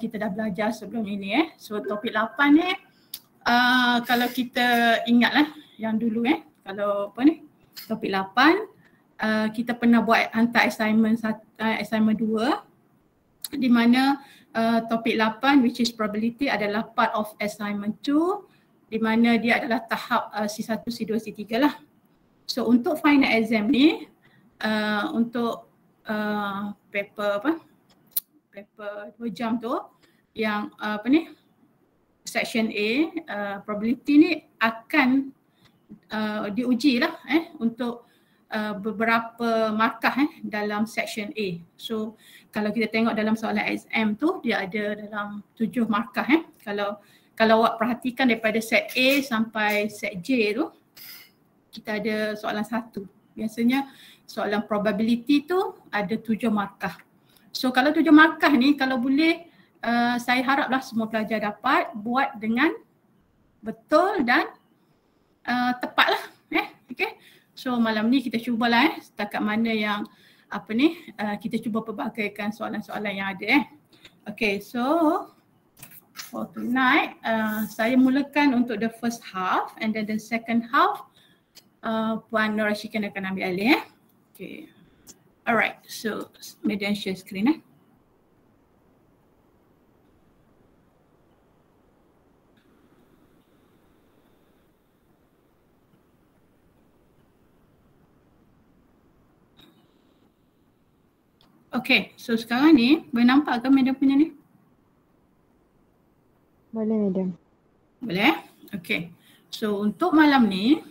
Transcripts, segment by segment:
kita dah belajar sebelum ini So topik 8 ni kalau kita ingatlah yang dulu kalau apa ni topik 8 kita pernah buat hantar assignment 2 di mana topik 8 which is probability adalah part of assignment 2 di mana dia adalah tahap C1, C2, C3 lah. So untuk final exam ni untuk paper 2 jam tu yang section A probability ni akan diuji lah untuk beberapa markah dalam section A. So kalau kita tengok dalam soalan exam tu dia ada dalam 7 markah Kalau awak perhatikan daripada set A sampai set J tu kita ada soalan 1. Biasanya soalan probability tu ada 7 markah. So kalau 7 markah ni kalau boleh saya haraplah semua pelajar dapat buat dengan betul dan tepat lah. Okay. So malam ni kita cubalah setakat mana yang kita cuba pelbagaikan soalan-soalan yang ada Okay, so for tonight saya mulakan untuk the first half and then the second half Puan Nur Rashikan akan ambil alih Okay. Alright, so median share screen Okay, so sekarang ni boleh nampak ke median punya ni? Boleh madam. Boleh? Okay. So untuk malam ni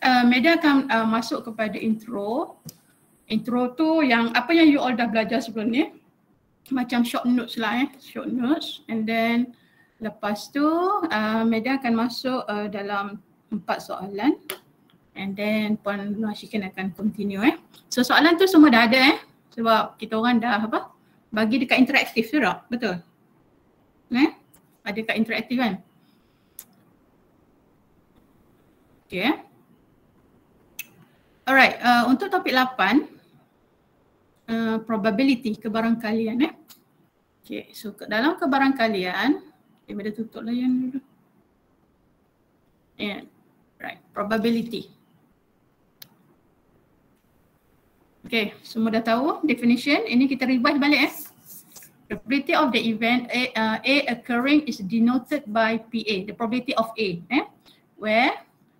Media akan masuk kepada intro. Intro tu yang apa yang you all dah belajar sebelum ni. Macam short notes lah short notes. And then lepas tu Media akan masuk dalam 4 soalan. And then Puan Nur Rashikan akan continue So soalan tu semua dah ada sebab kita orang dah bagi dekat interaktif tu tak? Betul? Ada dekat interaktif kan? Okay Alright, untuk topik 8 probability kebarangkalian Okay, so dalam kebarangkalian kita tutup lah yang dulu right, probability Okay, semua dah tahu definition. Ini kita revise balik The probability of the event A occurring is denoted by PA, the probability of A where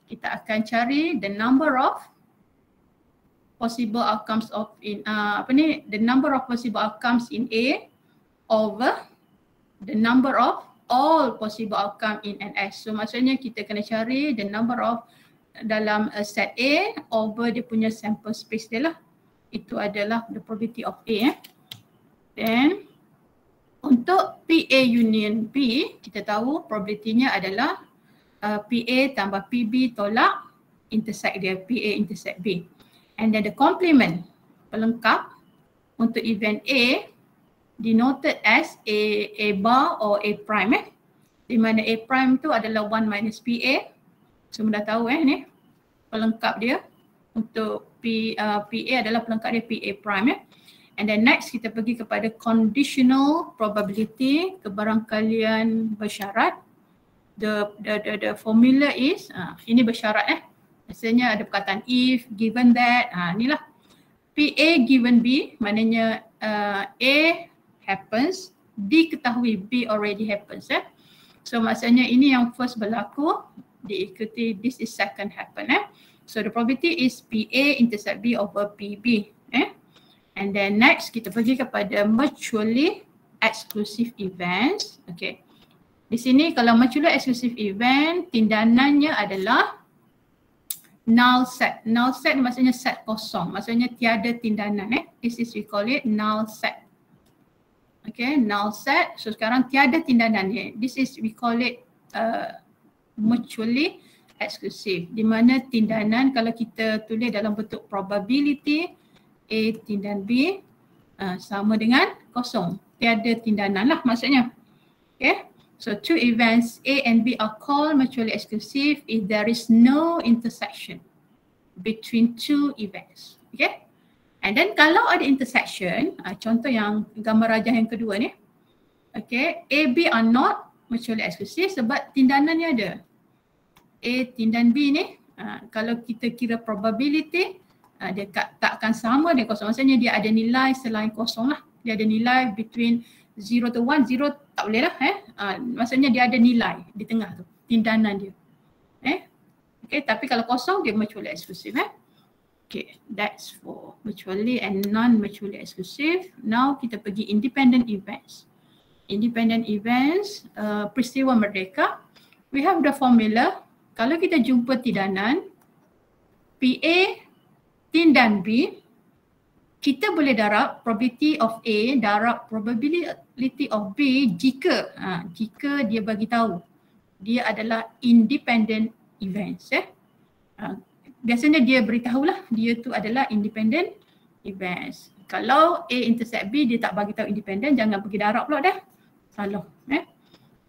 kita akan cari the number of possible outcomes of the number of possible outcomes in A over the number of all possible outcome in NS. So maksudnya kita kena cari the number of dalam set A over dia punya sample space dia lah. Itu adalah the probability of A Then untuk PA union B kita tahu probability-nya adalah PA tambah PB tolak intersect dia PA intersect B. And then the complement pelengkap untuk event A denoted as A bar or A prime di mana A prime tu adalah 1 minus PA. Semua dah tahu ni pelengkap dia untuk PA adalah pelengkap dia PA prime And then next kita pergi kepada conditional probability kebarangkalian bersyarat. The formula is ini bersyarat Biasanya ada perkataan if, given that, inilah PA given B maknanya A happens, diketahui B already happens So maksudnya ini yang first berlaku, diikuti this is second happen So the probability is PA intersect B over PB And then next kita pergi kepada mutually exclusive events Okay, di sini kalau mutually exclusive event tindanannya adalah null set. Null set maksudnya set kosong. Maksudnya tiada tindanan This is we call it null set. Okay, null set. So sekarang tiada tindanan This is we call it mutually exclusive. Di mana tindanan kalau kita tulis dalam bentuk probability A tindan B sama dengan kosong. Tiada tindanan lah maksudnya. Okay. So two events A and B are called mutually exclusive if there is no intersection between two events. Okay. And then kalau ada intersection, contoh yang gambar rajah yang kedua ni. Okay, A, B are not mutually exclusive sebab tindanannya ada. A tindan B ni, kalau kita kira probability, dia tak akan sama dengan kosong. Maksudnya dia ada nilai selain kosong lah. Dia ada nilai between 0 to 1, 0 tak boleh lah. Maksudnya dia ada nilai di tengah tu, tindanan dia. Okay, tapi kalau kosong dia mutually exclusive. Okay, that's for mutually and non-mutually exclusive. Now kita pergi independent events. Independent events, peristiwa merdeka. We have the formula. Kalau kita jumpa tindanan PA tindan B, kita boleh darab probability of A darab probability of B jika dia bagi tahu dia adalah independent events. Biasanya dia beritahulah dia tu adalah independent events. Kalau A intersect B dia tak bagi tahu independent, jangan pergi darab pula dah. Salah.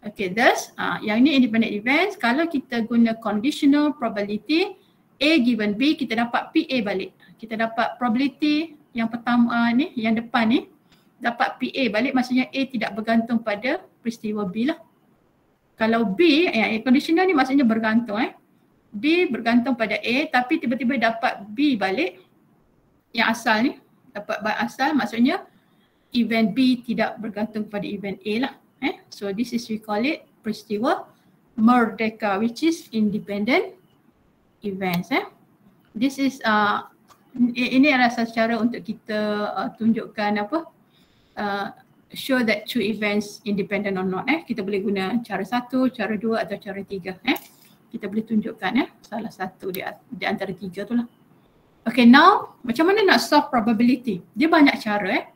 Okay, thus yang ni independent events. Kalau kita guna conditional probability A given B, kita dapat PA balik. Kita dapat probability yang pertama ni, yang depan ni dapat PA balik, maksudnya A tidak bergantung pada peristiwa B lah. Kalau B, conditional ni maksudnya bergantung. B bergantung pada A tapi tiba-tiba dapat B balik yang asal ni, dapat by asal, maksudnya event B tidak bergantung pada event A lah. So this is we call it peristiwa merdeka, which is independent events. This is ini adalah satu cara untuk kita tunjukkan show that two events independent or not. Kita boleh guna cara 1, cara 2 atau cara 3. Kita boleh tunjukkan salah satu di antara 3 tu lah. Okay, now macam mana nak solve probability? Dia banyak cara.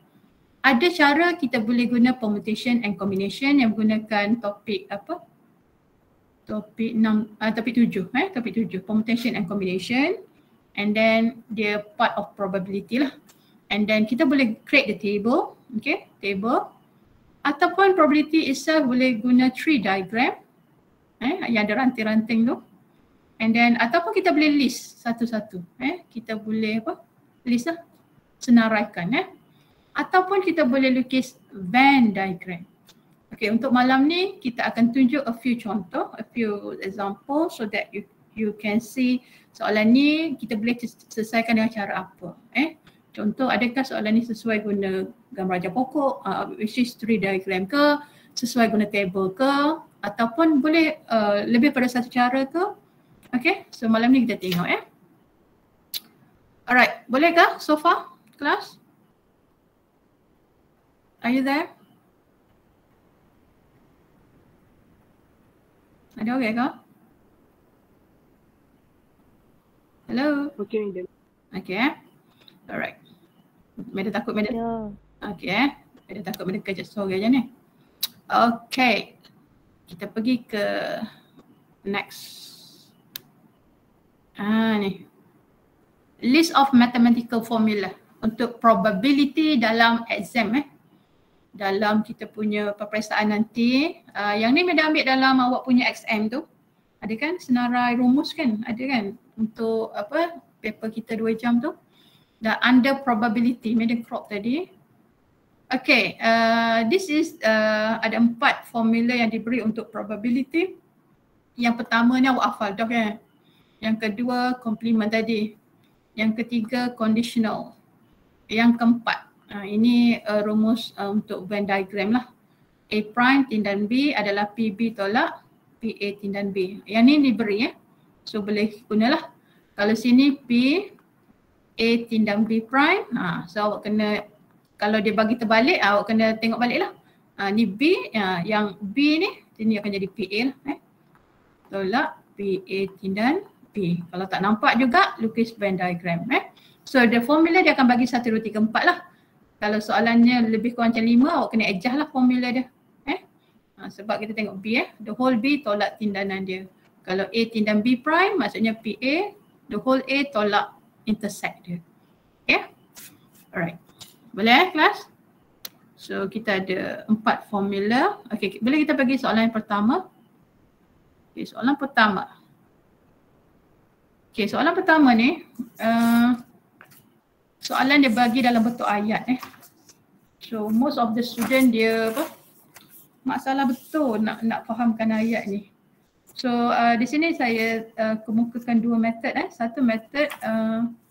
Ada cara kita boleh guna permutation and combination yang menggunakan topik topik 7, topik 7, permutation and combination, and then dia part of probability lah. And then kita boleh create the table, okay, table, ataupun probability itself boleh guna tree diagram yang ada ranting-ranting tu. And then ataupun kita boleh list satu-satu. Kita boleh list lah, senaraikan. Ataupun kita boleh lukis Venn diagram. Okay, untuk malam ni kita akan tunjuk a few contoh, a few example so that you can see soalan ni kita boleh selesaikan dengan cara apa. Contoh, adakah soalan ni sesuai guna gambar ajar pokok, which is tree diagram ke, sesuai guna table ke, ataupun boleh lebih pada satu cara ke. Okay, so malam ni kita tengok. Alright, bolehkah so far kelas? Are you there? Ada okay ke? Hello? Okay, Madam. Okay. Alright. Madam takut Madam? Ya. Okay. Madam takut Madam kerja sore je ni. Okay. Kita pergi ke next. Ni. List of mathematical formula untuk probability dalam exam. Dalam kita punya peperiksaan nanti. Yang ni Madam ambil dalam awak punya XM tu. Ada kan senarai rumus kan? Ada kan? Untuk paper kita 2 jam tu. Dan under probability, Madam crop tadi. Okay, this is ada 4 formula yang diberi untuk probability. Yang pertama ni awak hafal dah kan? Yang kedua complement tadi. Yang ketiga conditional. Yang keempat, ini rumus untuk Venn diagram lah. A prime tindan B adalah PB tolak PA tindan B. Yang ni diberi so boleh gunalah. Kalau sini P A tindan B prime, so awak kena, kalau dia bagi terbalik awak kena tengok balik lah. Ni B, yang B ni akan jadi PA lah. Tolak PA tindan B. Kalau tak nampak juga lukis Venn diagram. So the formula dia akan bagi 1, 2, 3, 4 lah. Kalau soalannya lebih kurang macam 5, awak kena adjust lah formula dia. Sebab kita tengok B, the whole B tolak tindanan dia. Kalau A tindan B prime, maksudnya PA, the whole A tolak intersect dia. Okay? Alright. Boleh kelas? So kita ada 4 formula. Okay, boleh kita pergi soalan yang pertama? Okay, soalan pertama. Okay, soalan pertama ni, soalan dia bagi dalam bentuk ayat. So most of the student dia masalah betul nak fahamkan ayat ni. So di sini saya kemukakan dua metod. Satu metod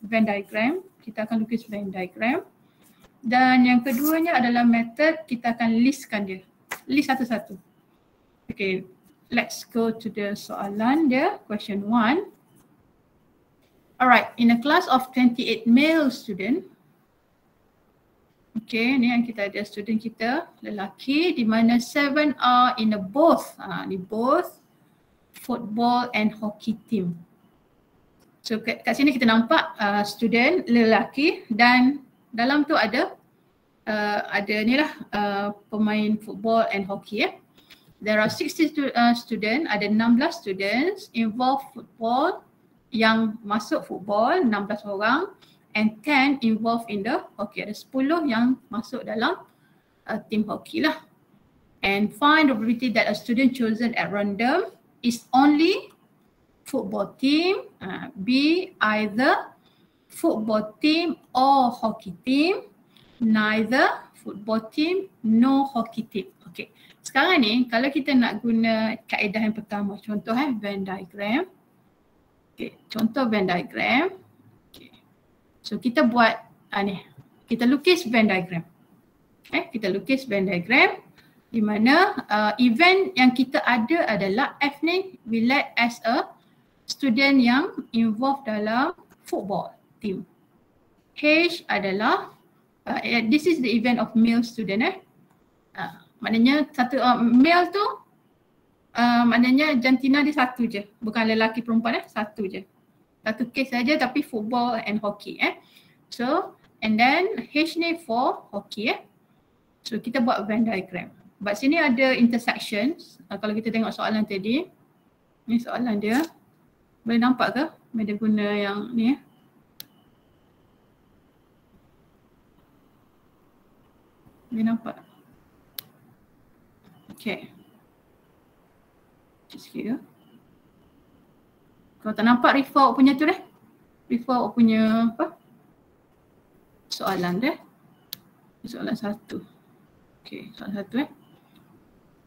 Venn diagram, kita akan lukis Venn diagram. Dan yang keduanya adalah metod kita akan listkan dia. List satu-satu. Okay, let's go to the soalan dia, question 1. Alright, in a class of 28 male student. Okay, ni yang kita ada student kita lelaki di mana 7 are in a both. Ni both football and hockey team. So kat sini kita nampak student lelaki dan dalam tu ada ni lah pemain football and hockey. There are 60 student, ada 16 students involved football, yang masuk football 16 orang, and 10 involved in the hockey. Ada 10 yang masuk dalam team hockey lah. And find the probability that a student chosen at random is only football team, B, either football team or hockey team, neither football team nor hockey team. Okay, sekarang ni kalau kita nak guna kaedah yang pertama, contoh Venn diagram. Okay, contoh Venn diagram. Okay. So kita buat ni, kita lukis Venn diagram. Kita lukis Venn diagram di mana event yang kita ada adalah F ni we let as a student yang involved dalam football team. H adalah this is the event of male student. Maknanya satu male tu maknanya jantina dia satu je, bukan lelaki perempuan satu je. Satu case saja tapi football and hockey So and then H ni for hockey So kita buat Venn diagram. But sini ada intersections. Kalau kita tengok soalan tadi, ni soalan dia. Boleh nampak ke? Dia guna yang ni Boleh nampak? Okay. Sikit ke? Kalau tak nampak refer awak punya tu deh. Refer awak punya apa? Soalan deh. Soalan 1. Okay, soalan 1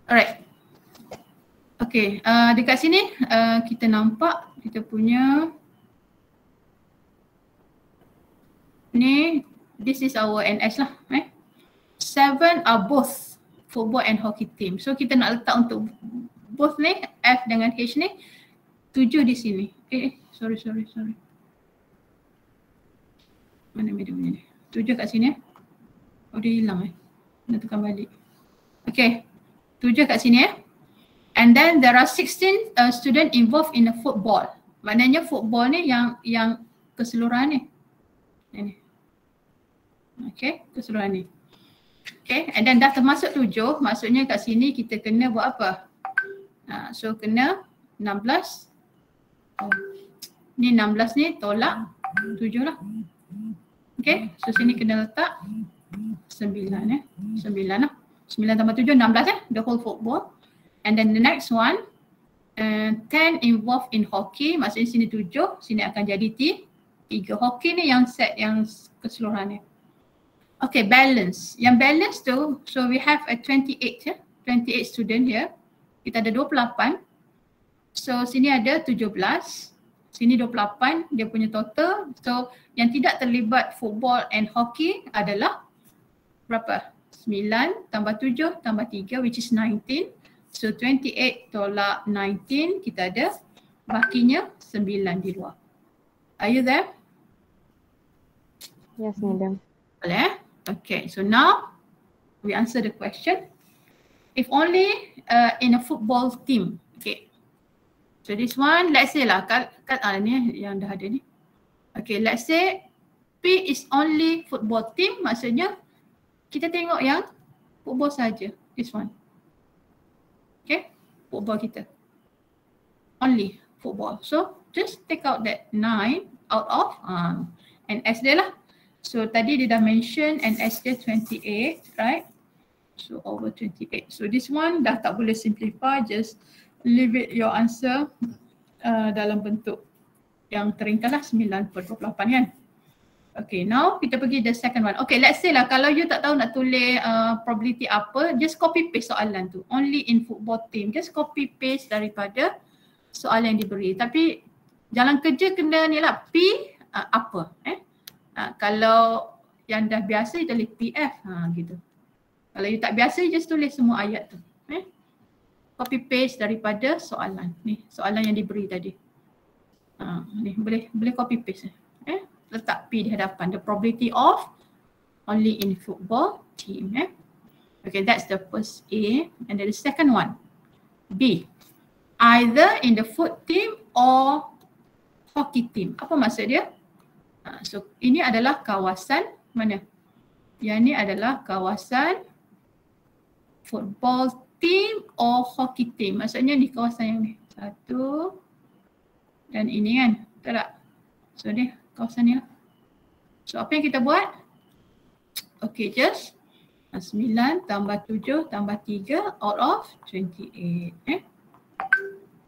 Alright. Okay, dekat sini kita nampak kita punya ni, this is our NS lah 7 are both football and hockey team. So kita nak letak untuk both ni, F dengan H ni, 7 di sini. Sorry. Mana media punya ni? 7 kat sini Oh dia hilang Nak tekan balik. Okay, 7 kat sini And then there are 16 student involved in a football. Maknanya football ni yang keseluruhan ni. Ini. Okay, keseluruhan ni. Okay, and then dah termasuk 7, maksudnya kat sini kita kena buat apa? So kena 16. Ni 16 ni tolak 7 lah. Okay, so sini kena letak 9 9 lah. 9 tambah 7, 16 the whole football. And then the next one 10 involved in hockey, maksudnya sini 7, sini akan jadi 3. Hockey ni yang set yang keseluruhan ni. Okay, balance. Yang balance tu, so we have a 28 student here. Kita ada 28. So sini ada 17. Sini 28 dia punya total. So yang tidak terlibat football and hockey adalah berapa? 9 tambah 7 tambah 3 which is 19. So 28 tolak 19 kita ada bakinya 9 di luar. Are you there? Yes, madam. Boleh? Okay, so now we answer the question. If only in a football team. Okay. So this one, let's say lah, ni yang dah ada ni. Okay, let's say P is only football team, maksudnya kita tengok yang football saja. This one. Okay, football kita. Only football. So just take out that 9 out of NS dia lah. So tadi dia dah mention NS dia 28, right? So over 28. So this one dah tak boleh simplify, just leave it your answer dalam bentuk yang teringkas lah 9/28 kan. Okay, now kita pergi the second one. Okay, let's say lah kalau you tak tahu nak tulis probability apa, just copy paste soalan tu. Only in football team. Just copy paste daripada soalan yang diberi. Tapi jalan kerja kena ni lah, P apa. Kalau yang dah biasa, you tulis PF. Gitu. Kalau you tak biasa, you just tulis semua ayat tu. Copy paste daripada soalan. Ni soalan yang diberi tadi. Ni boleh copy paste. Letak P di hadapan, the probability of only in football team. Okay, that's the first A. And then the second one, B, either in the foot team or hockey team. Apa maksud dia? So ini adalah kawasan mana? Yang ni adalah kawasan football team or hockey team. Maksudnya di kawasan yang ni. Satu dan ini kan, betul tak? So ni kawasan ni lah. So apa yang kita buat? Okay, just 9 tambah 7 tambah 3 out of 28.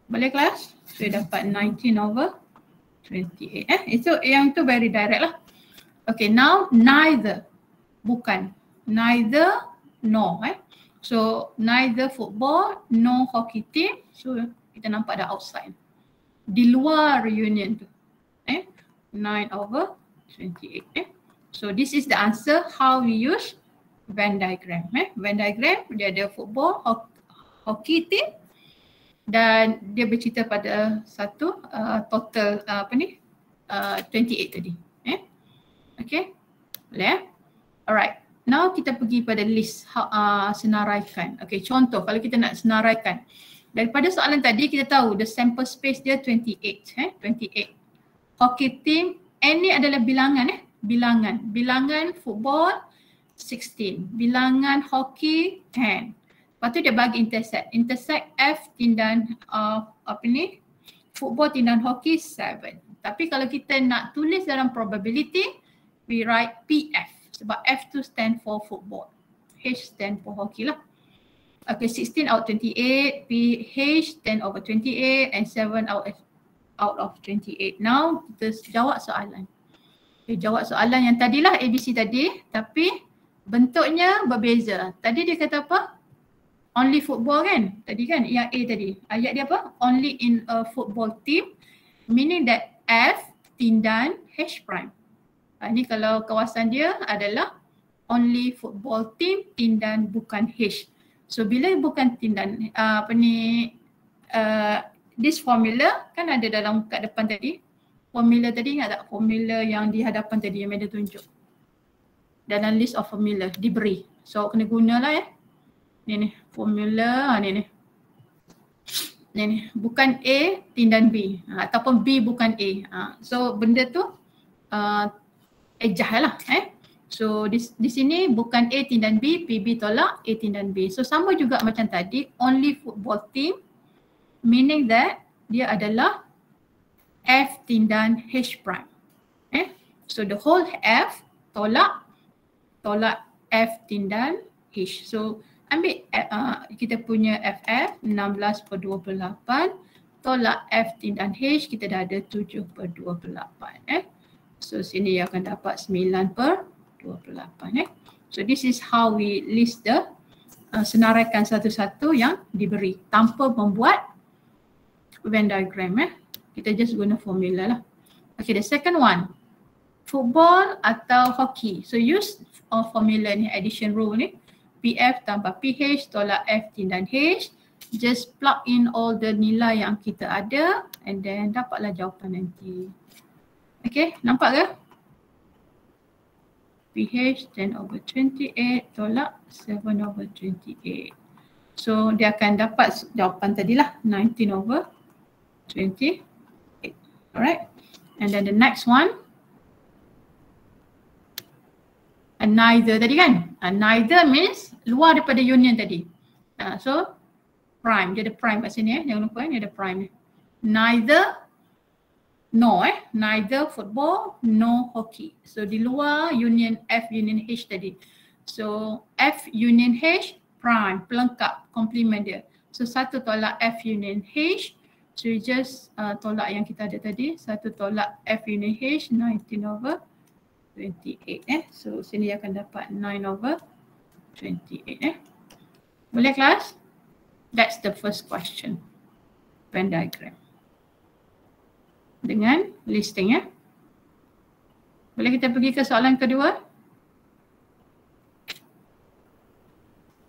Boleh kelas? So dapat 19 over 28. Itu yang itu very direct lah. Okay, now neither. Bukan. Neither, no. So neither football, no hockey team. So kita nampak dah outside. Di luar reunion tu. 9 over 28. So this is the answer how we use Venn diagram. Venn diagram dia ada football, hockey team dan dia bercerita pada satu total 28 tadi. Okay, boleh Alright, now kita pergi pada list senaraikan. Okay, contoh kalau kita nak senaraikan daripada soalan tadi kita tahu the sample space dia 28. 28. Hockey team, ni adalah bilangan bilangan football 16, bilangan hockey 10. Lepas tu dia bagi intersect F tindan football tindan hockey 7. Tapi kalau kita nak tulis dalam probability, we write PF sebab F tu stand for football, H stand for hockey lah. Okay, 16 out 28, PH 10 over 28 and 7 out of 28. Now kita jawab soalan. Okay, jawab soalan yang tadilah ABC tadi tapi bentuknya berbeza. Tadi dia kata apa? Only football kan? Tadi kan yang A tadi. Ayat dia apa? Only in a football team, meaning that F tindan H prime. Ini kalau kawasan dia adalah only football team tindan bukan H. So bila bukan tindan this formula kan ada dalam kat depan tadi. Formula tadi ingat tak? Formula yang di hadapan tadi yang Meda tunjuk. Dalam list of formula diberi. So kena gunalah ya. Ni formula ni. Ni bukan A tindan B ataupun B bukan A. So benda tu ejah lah So di sini bukan A tindan B, PB tolak A tindan B. So sama juga macam tadi, only football team meaning that dia adalah F tindan H prime. So the whole F tolak F tindan H. So ambil kita punya FF 16 per 28 tolak F tindan H, kita dah ada 7 per 28. So sini akan dapat 9 per 28. So this is how we list the senaraikan satu-satu yang diberi tanpa membuat Venn diagram. Kita just guna formula lah. Okay, the second one, football atau hockey. So use formula ni, addition rule ni, PF tambah PH tolak F tindan H. Just plug in all the nilai yang kita ada and then dapatlah jawapan nanti. Okay, nampak ke? PH 10 over 28 tolak 7 over 28. So dia akan dapat jawapan tadilah 19 over 28. Alright, and then the next one, neither tadi kan? Neither means luar daripada union tadi. So prime, dia ada prime kat sini jangan lupa dia ada prime ni. Neither, no neither football, no hockey. So di luar union F union H tadi. So F union H prime, pelengkap, komplement dia. So satu tolak F union H. So you just tolak yang kita ada tadi, satu tolak F union H 19 over 28 So sini akan dapat 9/28 Boleh kelas? That's the first question. Venn diagram. Dengan listing Boleh kita pergi ke soalan kedua?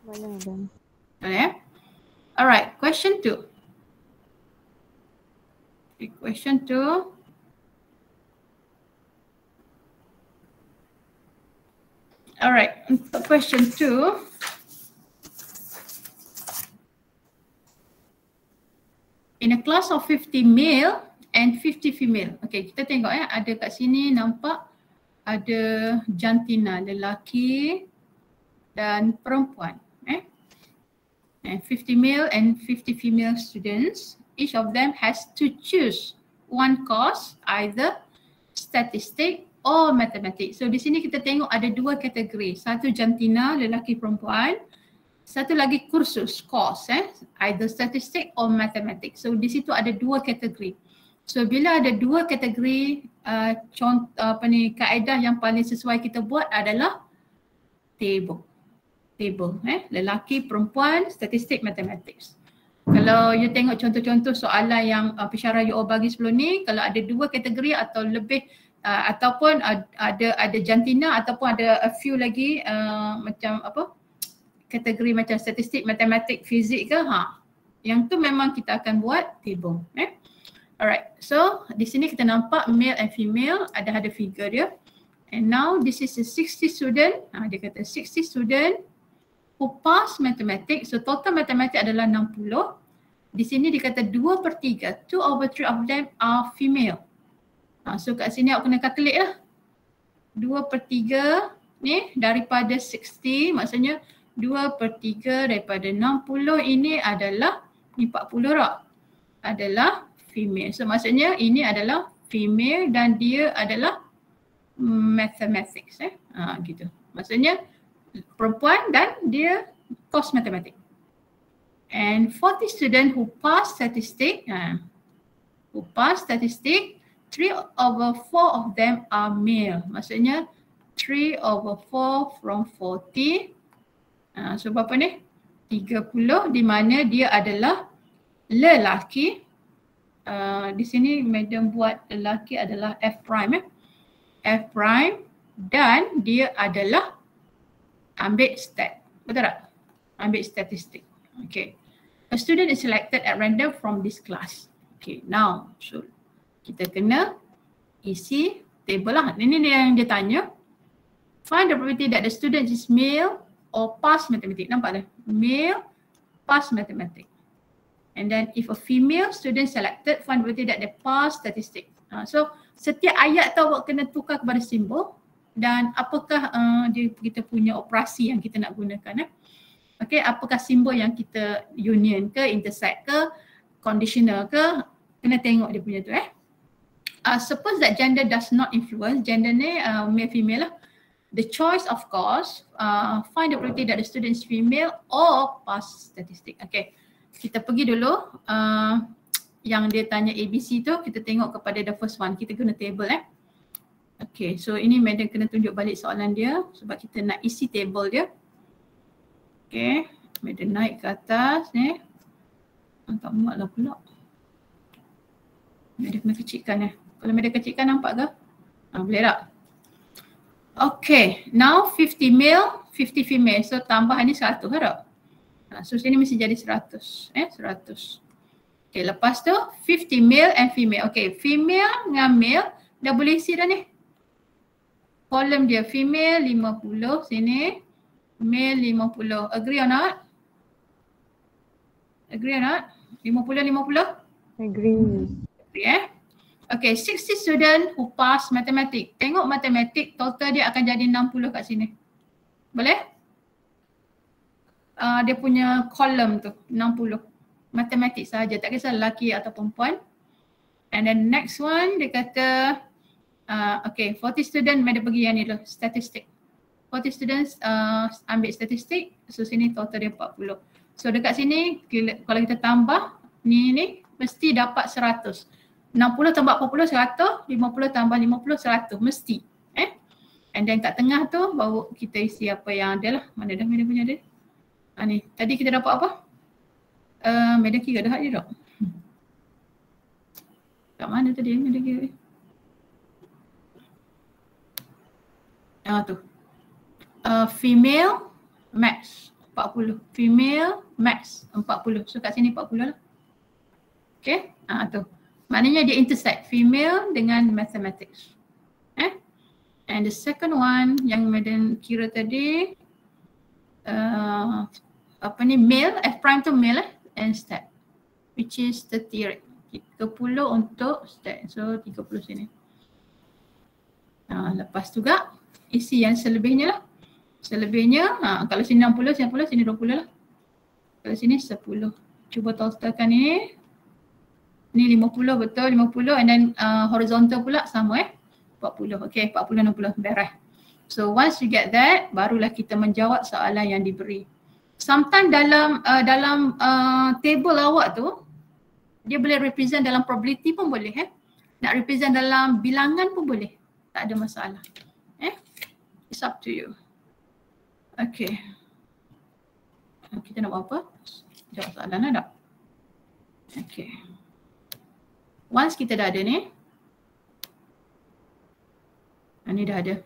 Boleh, madam. Boleh Alright, question 2. Okay, question 2. Alright, untuk question 2. In a class of 50 male and 50 female. Okay, kita tengok ada kat sini nampak ada jantina, lelaki dan perempuan. And 50 male and 50 female students. Each of them has to choose one course, either statistic or mathematics. So di sini kita tengok ada dua kategori. Satu jantina, lelaki perempuan. Satu lagi kursus, course, either statistic or mathematics. So di situ ada dua kategori. So bila ada dua kategori, kaedah yang paling sesuai kita buat adalah table, lelaki, perempuan, statistik, mathematics. Kalau you tengok contoh-contoh soalan yang pensyarah UO bagi sebelum ni, kalau ada dua kategori atau lebih ataupun ada jantina ataupun ada a few lagi macam kategori macam statistik, matematik, fizik ke, yang tu memang kita akan buat table. Alright, so di sini kita nampak male and female, ada figure dia. And now this is a 60 student, dia kata 60 student who pass mathematics. So total mathematics adalah 60. Di sini dikata 2/3, 2/3 of them are female. So kat sini awak kena calculate lah. 2/3 ni daripada 60, maksudnya 2/3 daripada 60 ini adalah 40 tak? Adalah female. So maksudnya ini adalah female dan dia adalah mathematics. Gitu. Maksudnya perempuan dan dia course matematik. And 40 student who pass statistic, 3/4 of them are male. Maksudnya 3/4 from 40. So berapa ni? 30 di mana dia adalah lelaki. Di sini madam buat lelaki adalah F prime. F prime dan dia adalah ambil stat. Betul tak? Ambil statistik. Okay. A student is selected at random from this class. Okay, now so kita kena isi table lah. Ini dia yang dia tanya. Find the probability that the student is male or pass mathematics. Nampak tak? Male, pass mathematics. And then if a female student selected, find the probability that they pass statistics. So setiap ayat tu awak kena tukar kepada simbol dan apakah kita punya operasi yang kita nak gunakan. Okay, apakah simbol yang kita union ke, intersect ke, conditional ke, kena tengok dia punya tu. Suppose that gender does not influence, gender ni male female lah. The choice of course, find the probability that the student is female or pass statistic. Okay, kita pergi dulu yang dia tanya ABC tu, kita tengok kepada the first one, kita guna table. Okay, so ini madam kena tunjuk balik soalan dia sebab kita nak isi table dia. Okay, madam naik ke atas ni. Tak muat lah pula. Madam kena kecilkan Kalau madam kecilkan nampak ke? Boleh tak? Okay, now 50 male, 50 female. So tambahan ni 100 tak? So sini mesti jadi 100. 100. Okay, lepas tu 50 male and female. Okay, female dengan male dah boleh isi dah ni. Kolom dia female 50 sini, male 50. Agree or not? Agree or not? 50-50? Agree. Agree Okay, 60 student who pass mathematics. Tengok matematik total dia akan jadi 60 kat sini. Boleh? Dia punya kolom tu 60. Matematik sahaja, tak kisah lelaki atau perempuan. And then next one dia kata okay, 40 student madam pergi yang ni dulu, statistik. 40 students ambil statistik, so sini total dia 40. So dekat sini kalau kita tambah ni mesti dapat 100. 60 tambah 40 100, 50 tambah 50 100 mesti. And then kat tengah tu baru kita isi apa yang ada lah. Mana dah media punya dia? Ni. Tadi kita dapat apa? Media kira dah je tak? Kat mana tadi media kira? Tu. Female max 40. Female max 40. So kat sini 40 lah. Okay. Tu. Maknanya dia intersect female dengan mathematics. And the second one yang Madam kira tadi male, F prime tu male and stat, which is 30 untuk stat. So 30 sini. Lepas juga isi yang selebihnya lah. Selebihnya kalau sini 60, sini 20 lah. Kalau sini 10. Cuba totalkan ini. Ni 50 betul, 50 and then horizontal pula sama 40. Okay, 40, 60 beres. So once you get that, barulah kita menjawab soalan yang diberi. Sometimes dalam table awak tu, dia boleh represent dalam probability pun boleh. Nak represent dalam bilangan pun boleh. Tak ada masalah. It's up to you. Okay. Kita nak buat apa? Jawab soalan lah tak? Okay. Once kita dah ada ni, ni dah ada.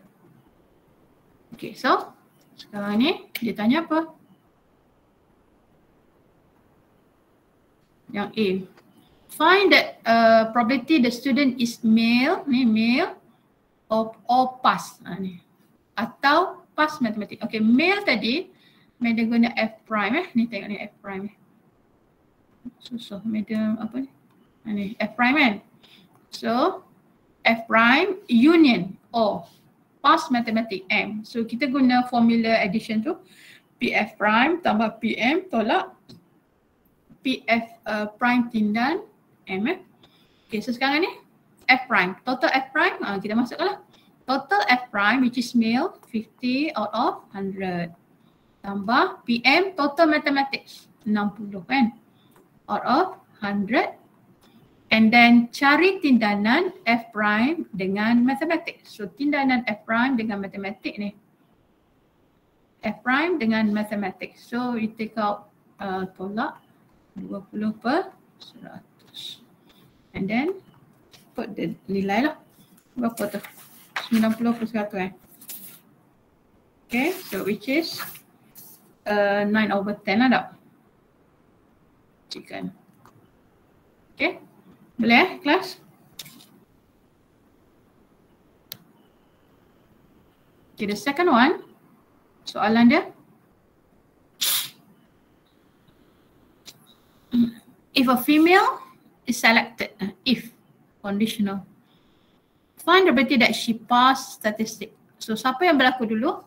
Okay, so sekarang ni dia tanya apa? Yang A. Find that probability the student is male, ni male or pass. Ni. Atau pass matematik. Okay, male tadi Madam guna F prime Ni tengok ni F prime susah Madam apa ni? Ni F prime kan? So F prime union O pass matematik M. So kita guna formula addition tu PF prime tambah PM tolak PF prime tindan M Okay, so sekarang ni F prime, total F prime kita masukkanlah. Total F prime which is male 50 out of 100 tambah PM total mathematics 60 kan out of 100. And then cari tindanan F prime dengan matematik. So tindanan F prime dengan matematik ni. F prime dengan matematik. So you take out tolak 20 per 100. And then put the nilai lah. Berapa tu? 90 per 100 Okay, so which is 9/10 lah tak? Cikkan. Okay. Boleh kelas? Okay, the second one. Soalan dia. If a female is selected, if conditional, find the probability that she pass statistic. So siapa yang berlaku dulu?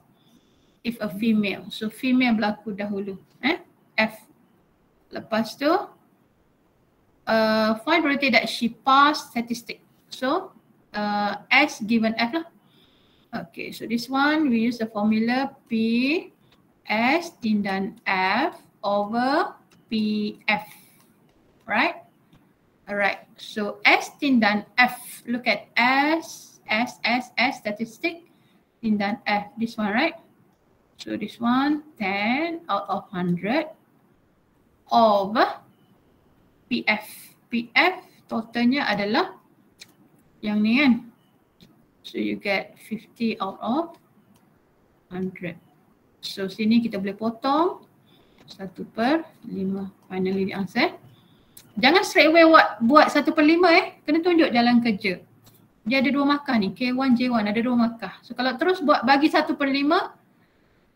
If a female. So female berlaku dahulu. F. Lepas tu find probability that she pass statistic. So S given F lah. Okay, so this one we use the formula P S tindan F over PF. Right? Alright, so S tindan F. Look at S statistic tindan F. This one, right? So this one 10 out of 100 over PF. PF totalnya adalah yang ni kan. So you get 50 out of 100. So sini kita boleh potong 1/5. Finally the answer. Jangan straight away buat 1/5 kena tunjuk jalan kerja. Dia ada 2 markah ni, K1, J1 ada 2 markah. So kalau terus buat bagi 1/5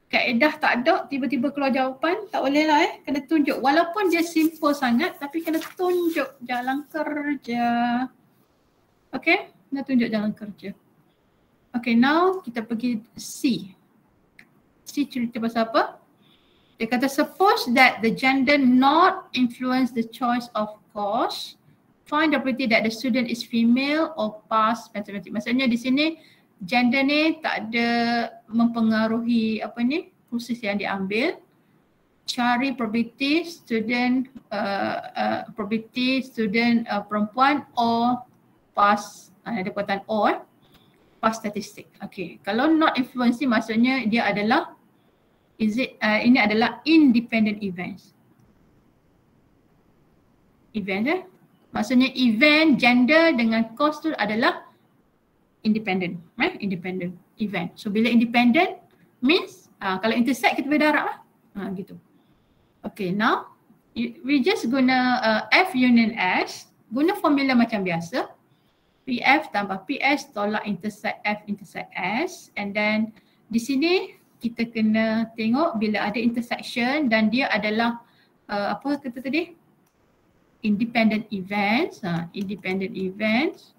kaedah tak ada, tiba-tiba keluar jawapan, tak boleh lah kena tunjuk. Walaupun dia simple sangat tapi kena tunjuk jalan kerja. Okay, kena tunjuk jalan kerja. Okay, now kita pergi C. C cerita pasal apa? Dia kata suppose that the gender not influence the choice of course, find the probability that the student is female or pass mathematics. Maksudnya di sini gender ni tak ada mempengaruhi proses yang diambil. Cari probability student perempuan or pass, ada kekuatan or. past statistic. Okay, kalau not influencing maksudnya dia adalah ini adalah independent events. Event maksudnya event gender dengan cause tu adalah independent, independent event. So bila independent means kalau intersect kita boleh darab lah. Gitu. Okay, now we just guna F union S, guna formula macam biasa. PF tambah PS tolak intersect F intersect S, and then di sini kita kena tengok bila ada intersection dan dia adalah apa kata tadi? Independent events, independent events,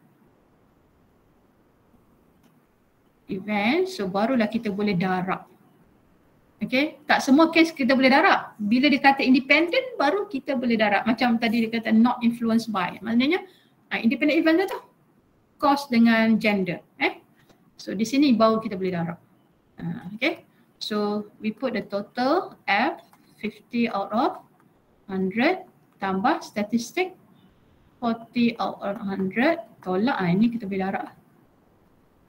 so barulah kita boleh darab. Okay, tak semua case kita boleh darab. Bila dia kata independent baru kita boleh darab. Macam tadi dia kata not influenced by, maknanya independent event tu cause dengan gender. So di sini baru kita boleh darab. Okay, so we put the total F 50 out of 100 tambah statistik 40 out of 100 tolak, ini kita boleh darab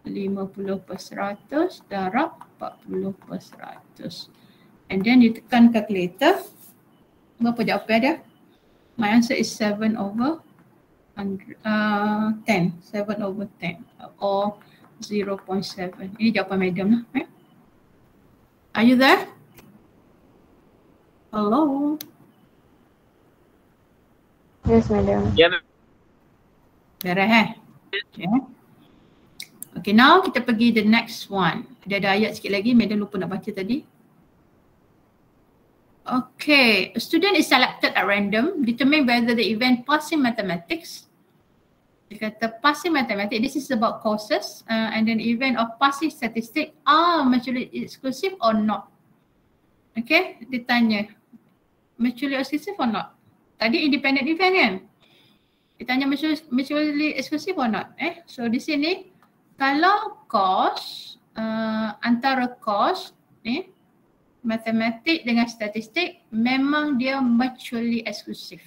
50% darab 40%. And then you tekan calculator, berapa jawapan dia? My answer is 7 over 10 or 0.7. Ini jawapan medium lah. Are you there? Hello? Yes, madam. Yeah, ma'am. Beres Okay. Okay, now kita pergi the next one. Ada ayat sikit lagi, madam lupa nak baca tadi. Okay, a student is selected at random, determine whether the event passing mathematics. Dia kata passing mathematics, this is about courses, and then event of passing statistics are mutually exclusive or not. Okay, dia tanya mutually exclusive or not. Tadi independent event kan? Dia tanya mutually exclusive or not. So di sini kalau course antara course matematik dengan statistik memang dia mutually exclusive.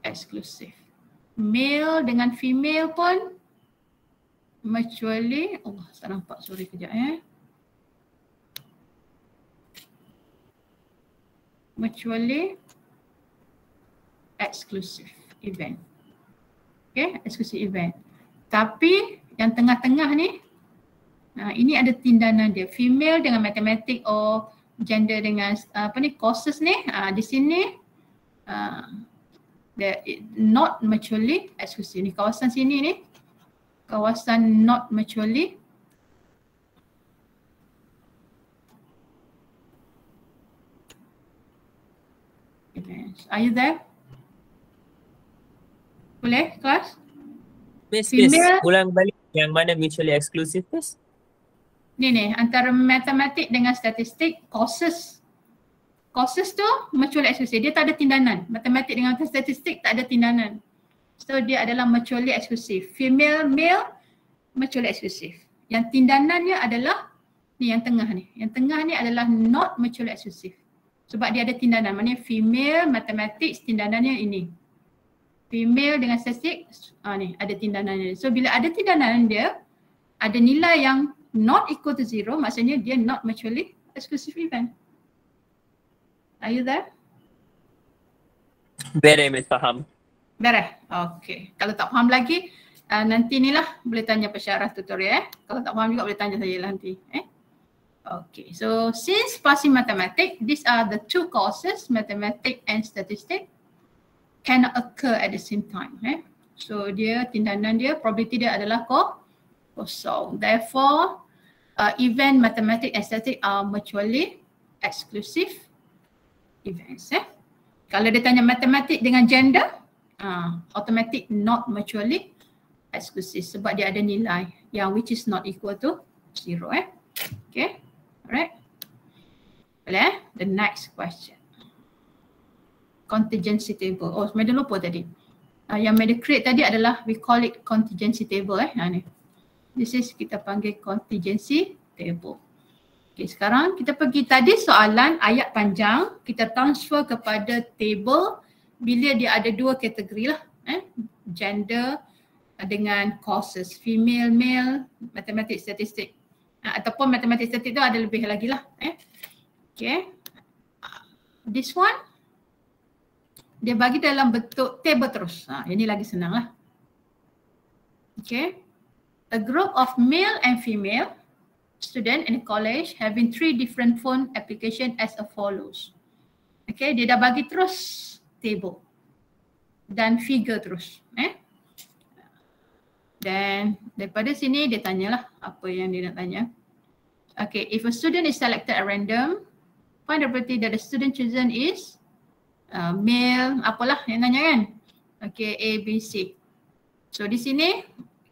Exclusive. Male dengan female pun mutually, tak nampak, sorry kejap mutually exclusive event. Okay, exclusive event. Tapi yang tengah-tengah ni, ini ada tindanan dia. Female dengan matematik or gender dengan courses ni, di sini not mutually exclusive. Ni kawasan sini ni, kawasan not mutually events. Are you there? Boleh kelas? Miss, Female- ulang balik yang mana mutually exclusive, Miss? Ni antara matematik dengan statistik, courses. Courses tu mutually exclusive. Dia tak ada tindanan. Matematik dengan statistik tak ada tindanan. So dia adalah mutually exclusive. Female, male, mutually exclusive. Yang tindanannya adalah ni yang tengah ni. Yang tengah ni adalah not mutually exclusive. Sebab dia ada tindanan. Maknanya female, matematik, tindanannya ini. Female dengan statistik, ni ada tindanannya. So bila ada tindanan dia, ada nilai yang not equal to 0, maksudnya dia not mutually exclusive event. Are you there? Beres, Miss, faham. Beres? Okay. Kalau tak faham lagi, nanti ni lah boleh tanya pensyarah tutorial. Kalau tak faham juga boleh tanya saya lah nanti. Okay, so since passing mathematics, these are the two courses, mathematics and statistics, cannot occur at the same time. So dia tindanan dia, probability dia adalah kosong. Therefore, event mathematics and statistics are mutually exclusive events. Kalau dia tanya matematik dengan gender, automatic not mutually exclusive sebab dia ada nilai yang which is not equal to 0. Okay, alright. Boleh? The next question. Contingency table. Oh, madam lupa tadi. Yang madam create tadi adalah we call it contingency table. Ni. This is kita panggil contingency table. Okay, sekarang kita pergi tadi soalan ayat panjang, kita transfer kepada table bila dia ada dua kategori lah. Gender dengan courses female, male, matematik, statistik. Ataupun matematik statistik tu ada lebih lagi lah. Okay. This one dia bagi dalam bentuk table terus. Ini lagi senang lah. Okay. A group of male and female student in college having 3 different phone application as a follows. Okay, dia dah bagi terus table dan figure terus. Dan daripada sini dia tanyalah apa yang dia nak tanya. Okay, if a student is selected at random, find the probability that the student chosen is male, apalah yang tanya kan. Okay, A, B, C. So di sini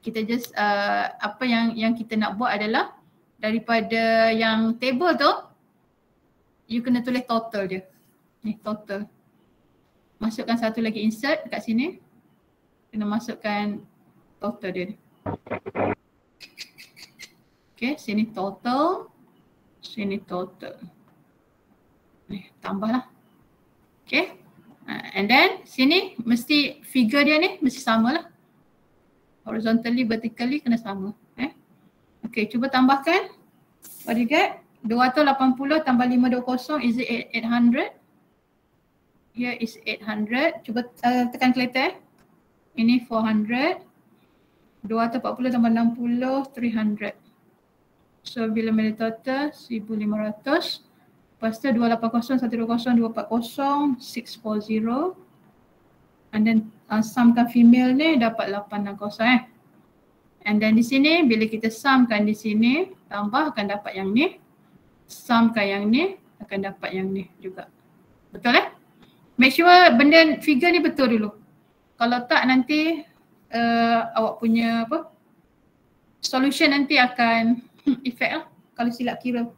kita just apa yang kita nak buat adalah daripada yang table tu you kena tulis total dia. Ni total. Masukkan satu lagi insert kat sini. Kena masukkan total dia. Okay, sini total. Sini total. Ni tambahlah. Okay. And then sini mesti figure dia ni mesti samalah. Horizontally, vertically kena sama. Okay, cuba tambahkan. What do you get? 280 tambah 520 is it 800? Here is 800. Cuba tekan calculator. Ini 400. 240 tambah 60, 300. So bila ambil total 1500. Lepas tu 280, 120, 240, 640. And then sumkan female ni dapat 860 And then di sini bila kita sumkan di sini, tambah akan dapat yang ni. Sumkan yang ni akan dapat yang ni juga. Betul Make sure benda figure ni betul dulu. Kalau tak nanti awak punya apa? Solution nanti akan efek lah kalau silap kira.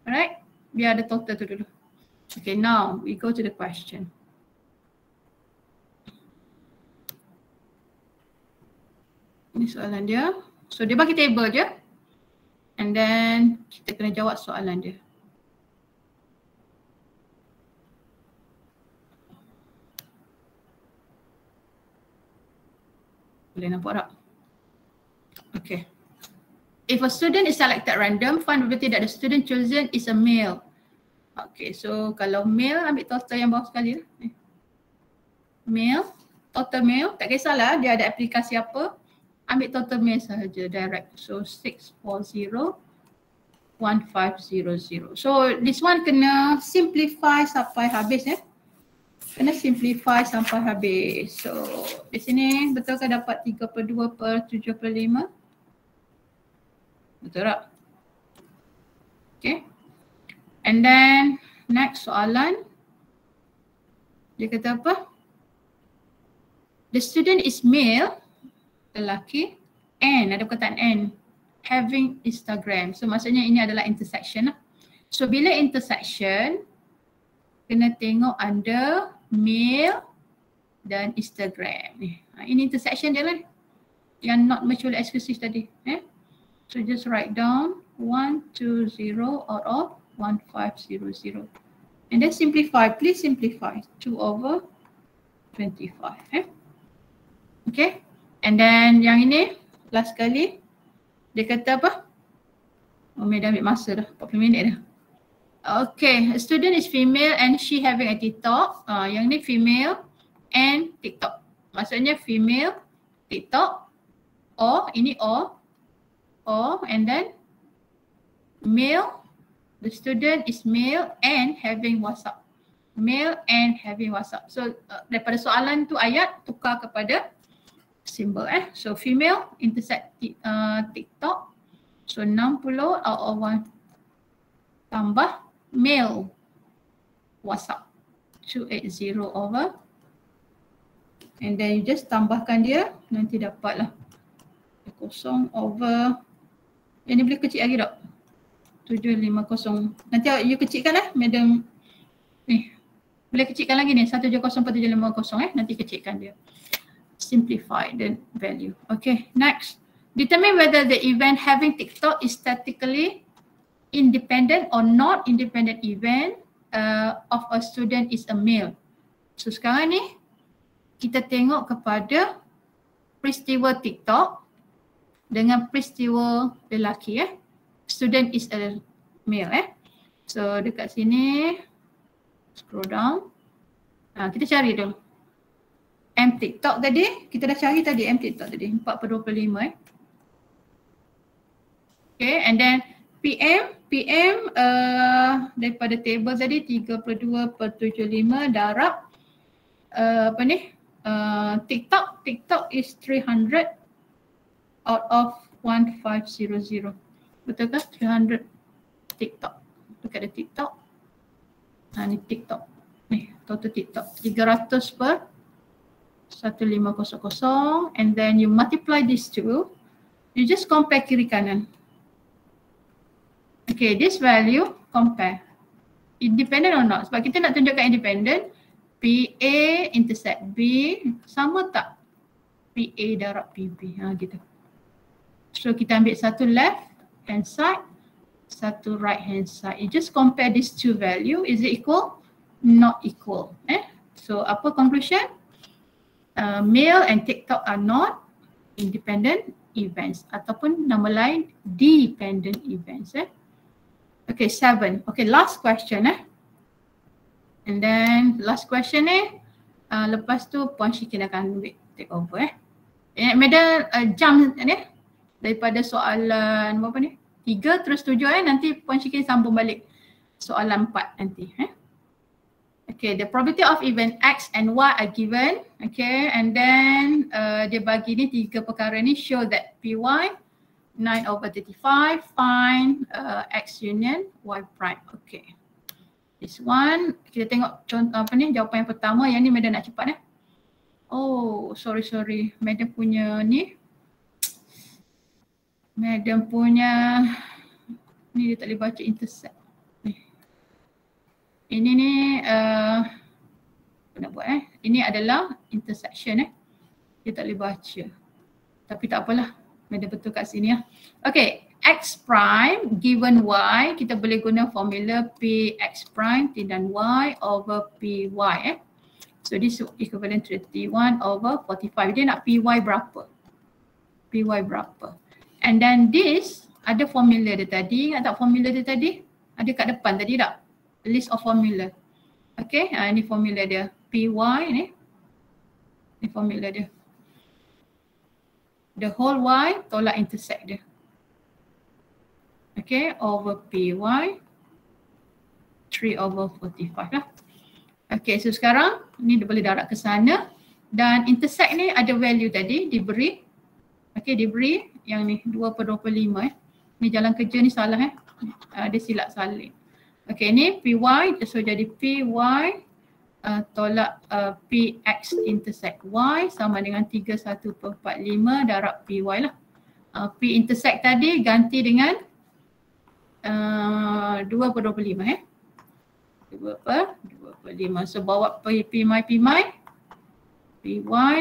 Alright? Biar ada total tu dulu. Okay, now we go to the question. Ini soalan dia. So dia bagi table je. And then kita kena jawab soalan dia. Boleh nampak tak? Okay. If a student is selected random, find probability that the student chosen is a male. Okay, so kalau male ambil total yang bawah sekali lah. Male, total male, tak kisahlah dia ada aplikasi apa. Ambil total male sahaja direct. So 640 1500. So this one kena simplify sampai habis Kena simplify sampai habis. So di sini betul ke dapat 32/75? Betul tak? Okay. And then next soalan. Dia kata apa? The student is male, lelaki, and ada perkataan and, having Instagram. So maksudnya ini adalah intersection lah. So bila intersection, kena tengok under male dan Instagram ni. Ini intersection dia lah. Yang not mutually exclusive tadi. So just write down 120 out of 1500. And then simplify. Please simplify. 2/25. Okay. And then yang ini last kali dia kata apa? Dah ambil masa dah 40 minit dah. Okay, a student is female and she having a TikTok. Yang ni female and TikTok. Maksudnya female, TikTok, or ini or and then male, the student is male and having WhatsApp. Male and having WhatsApp. So daripada soalan tu ayat tukar kepada symbol So female intersect TikTok. So 60 out of 1 tambah male WhatsApp 280 over, and then you just tambahkan dia, nanti dapatlah 0 over, yang ni boleh kecil lagi tak? 750. Nanti you kecilkan madam ni. Boleh kecilkan lagi ni 170/750 nanti kecilkan dia. Simplify the value. Okay, next. Determine whether the event having TikTok is statistically independent or not independent event of a student is a male. So sekarang ni kita tengok kepada peristiwa TikTok dengan peristiwa lelaki Student is a male So dekat sini scroll down. Kita cari dulu. M TikTok tadi, kita dah cari tadi M TikTok tadi 4/25 Okay, and then PM daripada table tadi 32/75 darab TikTok is 300 out of 1500. Betul ke? 300 TikTok. Look at the TikTok. Ni TikTok. Ni total TikTok 300/1500 and then you multiply these two. You just compare kiri kanan. Okay, this value compare. Independent or not? Sebab kita nak tunjukkan independent. PA intersect B sama tak? PA darab PB. Gitu. So kita ambil satu left hand side, satu right hand side. You just compare these two value. Is it equal? Not equal. So apa conclusion? Male and TikTok are not independent events ataupun nama lain dependent events. Okay, 7. Okay, last question And then last question lepas tu Puan Syikin akan take over Madam jump daripada soalan berapa ni? 3 terus 7 nanti Puan Syikin sambung balik soalan 4 nanti Okay, the probability of event X and Y are given. Okay, and then dia bagi ni 3 perkara ni show that PY 9/35 find X union Y prime. Okay, this one kita tengok contoh jawapan yang pertama. Yang ni Madam nak cepat Oh sorry Madam punya ni dia tak boleh baca intersect ini ni apa nak buat ini adalah intersection dia tak boleh baca tapi tak apalah Madam betul kat sini Okay, X prime given Y, kita boleh guna formula Px prime tindan Y over Py So this is equivalent to 31/45. Dia nak Py berapa? And then this ada formula dia tadi. Ingat tak formula dia tadi? Ada kat depan tadi tak? List of formula. Okay, ini formula dia. Py ni. Ini formula dia. The whole Y tolak intersect dia. Okay, over Py 3/45 lah. Okay, so sekarang ni dia boleh darab ke sana dan intersect ni ada value tadi diberi. Okay, diberi yang ni 2/25 Ni jalan kerja ni salah dia silap salin. Okay, ni Py so jadi Py tolak Px intersect Y sama dengan 31/45 darab Py lah. P intersect tadi ganti dengan 2/25 2/25. So bawa Py Py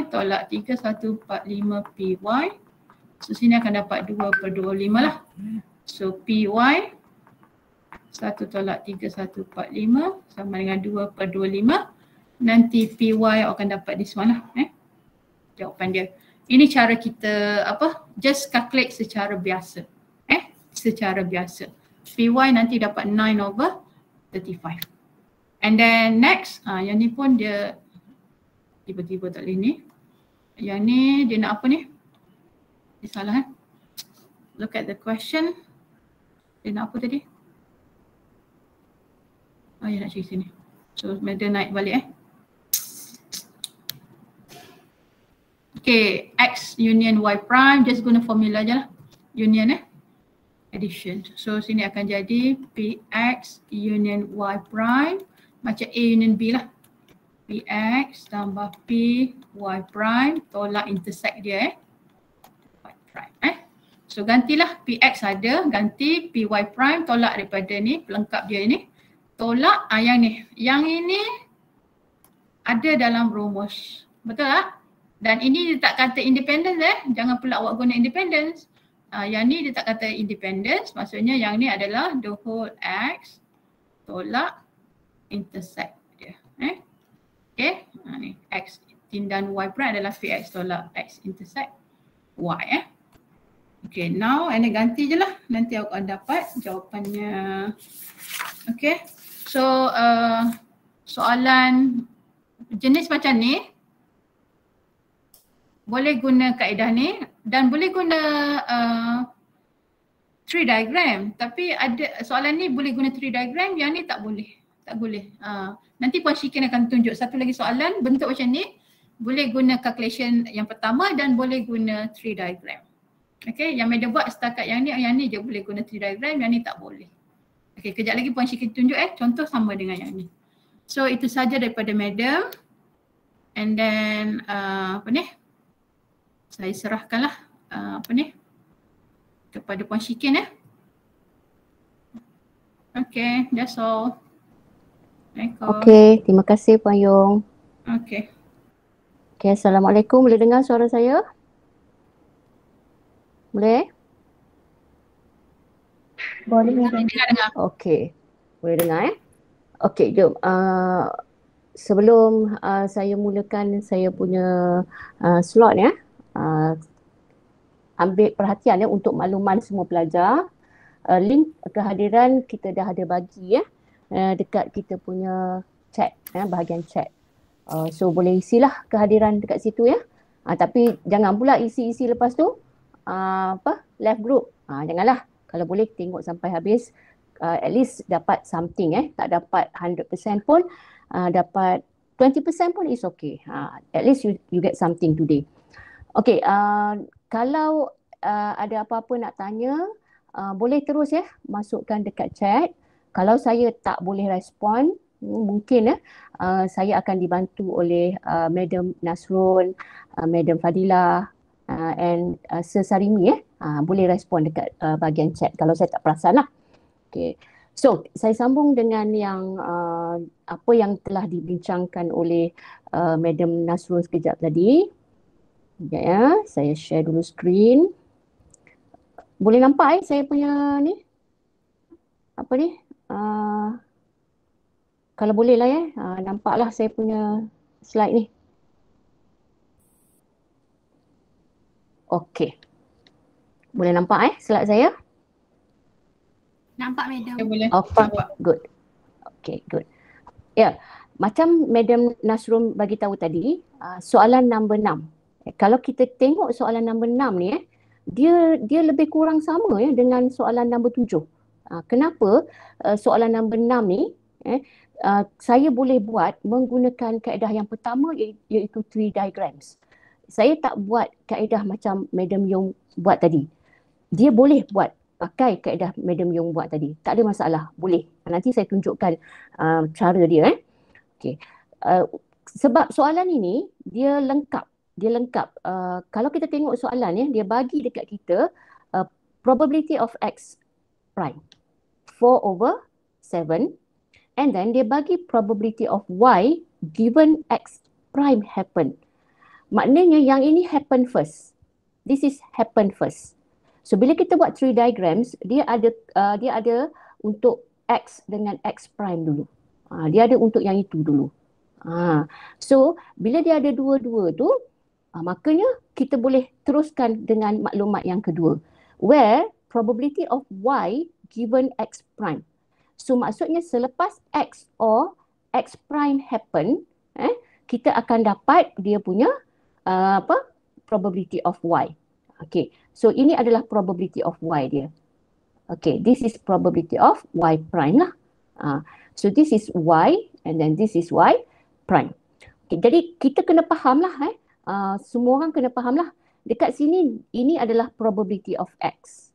tolak 31/45 Py. So sini akan dapat 2/25 lah. So Py 1 tolak 31/45 sama dengan 2/25. Nanti Py akan dapat this one lah jawapan dia. Ini cara kita just calculate secara biasa secara biasa. Py nanti dapat 9/35. And then next yang ni pun dia tiba-tiba tak boleh ni. Yang ni dia nak apa ni? Dia salah Look at the question. Dia nak apa tadi? Dia nak cari sini. So dia naik balik Okay, X union Y prime, just guna formula je lah. Union addition. So sini akan jadi Px union Y prime macam A union B lah. Px tambah P Y prime tolak intersect dia Y prime So gantilah Px ada, ganti Py prime tolak daripada ni, pelengkap dia ni. Tolak yang ni. Yang ini ada dalam rumus. Betul tak? Dan ini dia tak kata independence Jangan pula awak guna independence. Yang ni dia tak kata independence. Maksudnya yang ni adalah the whole X tolak intersect dia. Okay. Ni X dan y prime adalah Vx tolak x intersect y. Okay, now Anda ganti je lah. Nanti aku akan dapat jawapannya. Okay, so soalan jenis macam ni boleh guna kaedah ni dan boleh guna tree diagram. Tapi ada soalan ni boleh guna tree diagram, yang ni tak boleh. Tak boleh. Nanti Puan Syikin akan tunjuk satu lagi soalan bentuk macam ni. Boleh guna calculation yang pertama dan boleh guna tree diagram. Okay, yang Madam buat setakat yang ni je boleh guna tree diagram, yang ni tak boleh. Okay, kejap lagi Puan Syikin tunjuk contoh sama dengan yang ni. So itu saja daripada Madam. And then apa ni? Saya serahkanlah apa ni kepada Puan Syikin . Okay, that's all. Assalamualaikum. Okey, terima kasih Puan Yung. Okay. Okey, Assalamualaikum. Boleh dengar suara saya? Boleh? Boleh Dengar. Okey. Boleh dengar Okey, jom. Sebelum saya mulakan saya punya slot ambil perhatian untuk makluman semua pelajar. Link kehadiran kita dah ada bagi dekat kita punya chat, bahagian chat. So boleh isilah kehadiran dekat situ tapi jangan pula isi lepas tu left group. Janganlah. Kalau boleh tengok sampai habis, at least dapat something tak dapat 100% pun, dapat 20% pun is okay. At least you get something today. Okay, kalau ada apa-apa nak tanya, boleh terus masukkan dekat chat. Kalau saya tak boleh respon, mungkin saya akan dibantu oleh Madam Nasrun, Madam Fadilah and Sir Sarimi boleh respon dekat bahagian chat kalau saya tak perasan lah. Okay. So, saya sambung dengan yang apa yang telah dibincangkan oleh Madam Nasrun sekejap tadi. Sekejap saya share dulu screen. Boleh nampak saya punya ni? Apa ni? Kalau boleh lah nampaklah saya punya slide ni. Okey. Boleh nampak slide saya? Nampak Madam. Boleh. Nampak. Good. Okay, good. Ya, macam Madam Nasrun bagi tahu tadi, soalan nombor 6. Kalau kita tengok soalan nombor 6 ni dia lebih kurang sama dengan soalan nombor 7. Kenapa soalan nombor 6 ni saya boleh buat menggunakan kaedah yang pertama iaitu tree diagrams. Saya tak buat kaedah macam Madam Yung buat tadi. Dia boleh buat pakai kaedah Madam Yung buat tadi. Tak ada masalah, boleh. Nanti saya tunjukkan cara dia. Okay. Sebab soalan ini dia lengkap. Kalau kita tengok soalan dia bagi dekat kita probability of x prime 4/7, and then dia bagi probability of y given x prime happen. Maknanya yang ini happen first. This is happen first. So bila kita buat tree diagrams, dia ada untuk x dengan x prime dulu. Dia ada untuk yang itu dulu. So bila dia ada dua-dua tu, makanya kita boleh teruskan dengan maklumat yang kedua, where probability of y given x prime. So maksudnya selepas x or x prime happen, kita akan dapat dia punya probability of y. Okay, so ini adalah probability of y dia. Okay, this is probability of y prime lah. So this is y and then this is y prime. Okay, jadi kita kena faham lah semua orang kena faham lah. Dekat sini ini adalah probability of x.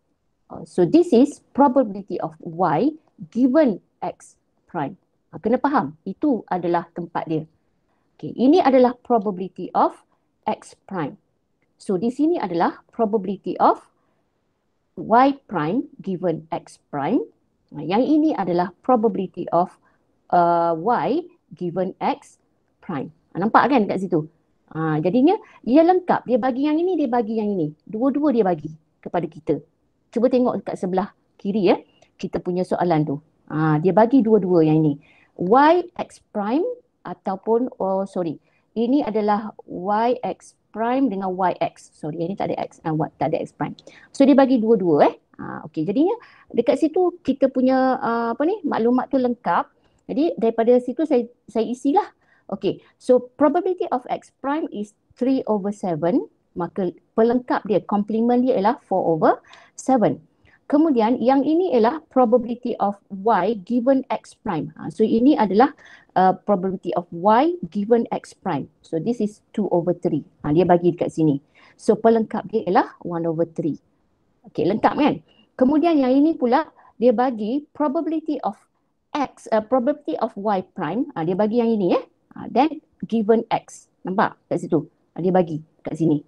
So this is probability of y given x prime. Kena faham, itu adalah tempat dia. Okay, ini adalah probability of x prime. So di sini adalah probability of y prime given x prime. Yang ini adalah probability of y given x prime. Nampak kan kat situ? Jadinya dia lengkap. Dia bagi yang ini, dia bagi yang ini. Dua-dua dia bagi kepada kita. Cuba tengok kat sebelah kiri kita punya soalan tu. Dia bagi dua-dua yang ini. Y x prime ataupun ini adalah YX prime dengan YX. Sorry, ini tak ada X, tak ada X prime. So dia bagi dua-dua okey, jadinya dekat situ kita punya maklumat tu lengkap. Jadi daripada situ saya isilah. Okey, so probability of X prime is 3/7. Maka pelengkap dia, komplement dia ialah 4/7. Kemudian yang ini ialah probability of Y given X prime. So ini adalah probability of Y given X prime. So this is 2/3. Dia bagi dekat sini. So pelengkap dia ialah 1/3. Okey, lengkap kan? Kemudian yang ini pula dia bagi probability of X, probability of Y prime. Dia bagi yang ini then given X. Nampak kat situ? Dia bagi kat sini.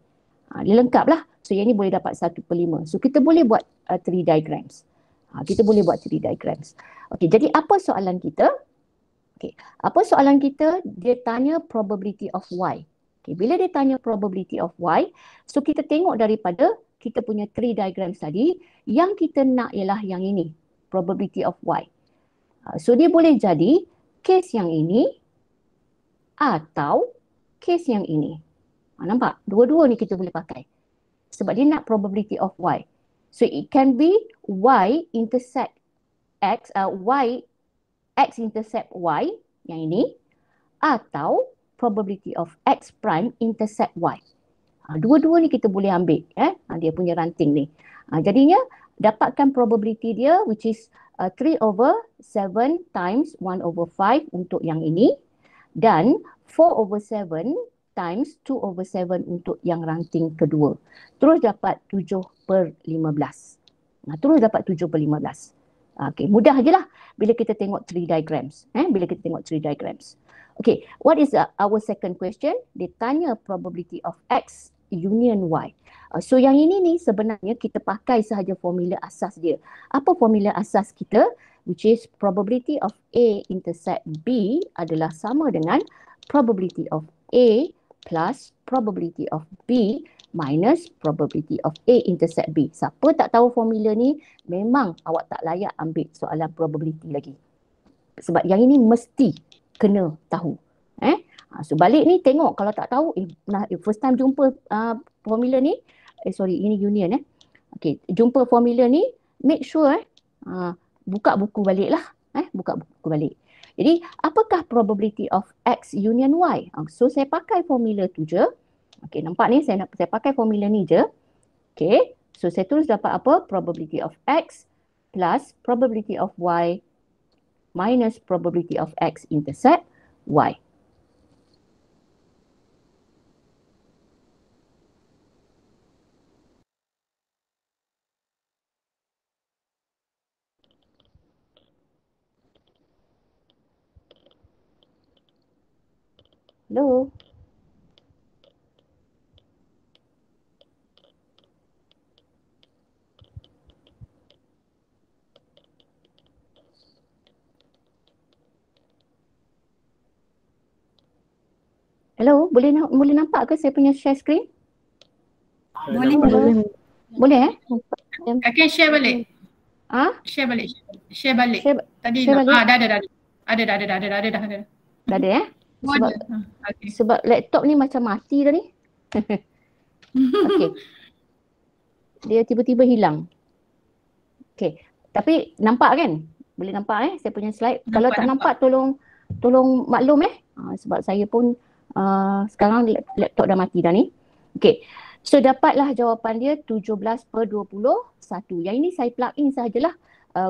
Dia lengkap lah. So yang ni boleh dapat 1/5. So kita boleh buat 3 diagrams. Kita boleh buat 3 diagrams. Okey, jadi apa soalan kita? Okey, apa soalan kita? Dia tanya probability of Y. Okey, bila dia tanya probability of Y, so kita tengok daripada kita punya 3 diagrams tadi, yang kita nak ialah yang ini, probability of Y. So dia boleh jadi case yang ini atau case yang ini. Nampak? Dua-dua ni kita boleh pakai. Sebab dia nak probability of Y. So it can be Y intersect X, X intercept Y yang ini, atau probability of X prime intercept Y. Dua-dua ni kita boleh ambil. Dia punya ranting ni. Jadinya dapatkan probability dia which is 3/7 times 1/5 untuk yang ini, dan 4/7 times 2/7 untuk yang ranting kedua. Terus dapat 7/15. Terus dapat 7/15. Okey, mudah je lah bila kita tengok 3 diagrams. Bila kita tengok 3 diagrams. Okey, what is our second question? Dia tanya probability of X union Y. So yang ini ni sebenarnya kita pakai sahaja formula asas dia. Apa formula asas kita? Which is probability of A intercept B adalah sama dengan probability of A plus probability of B minus probability of A intercept B. Siapa tak tahu formula ni, memang awak tak layak ambil soalan probability lagi. Sebab yang ini mesti kena tahu. So balik ni tengok, kalau tak tahu, first time jumpa formula ni, ini union Okay, jumpa formula ni, make sure buka buku balik lah. Buka buku balik. Jadi, apakah probability of X union Y? So, saya pakai formula tu je. Okey, nampak ni saya pakai formula ni je. Okey, so saya terus dapat apa? Probability of X plus probability of Y minus probability of X intercept Y. Hello? Hello, boleh nampak ke saya punya share screen? Boleh. Boleh Akan share balik. Share balik. Tadi share balik. Dah. Dah ada sebab laptop ni macam mati dah ni. Okey. Dia tiba-tiba hilang. Okey. Tapi nampak kan? Boleh nampak saya punya slide. Kalau tak nampak tolong maklum sebab saya pun sekarang laptop dah mati dah ni. Okey. So dapatlah jawapan dia 17/21. Yang ini saya plug in sahajalah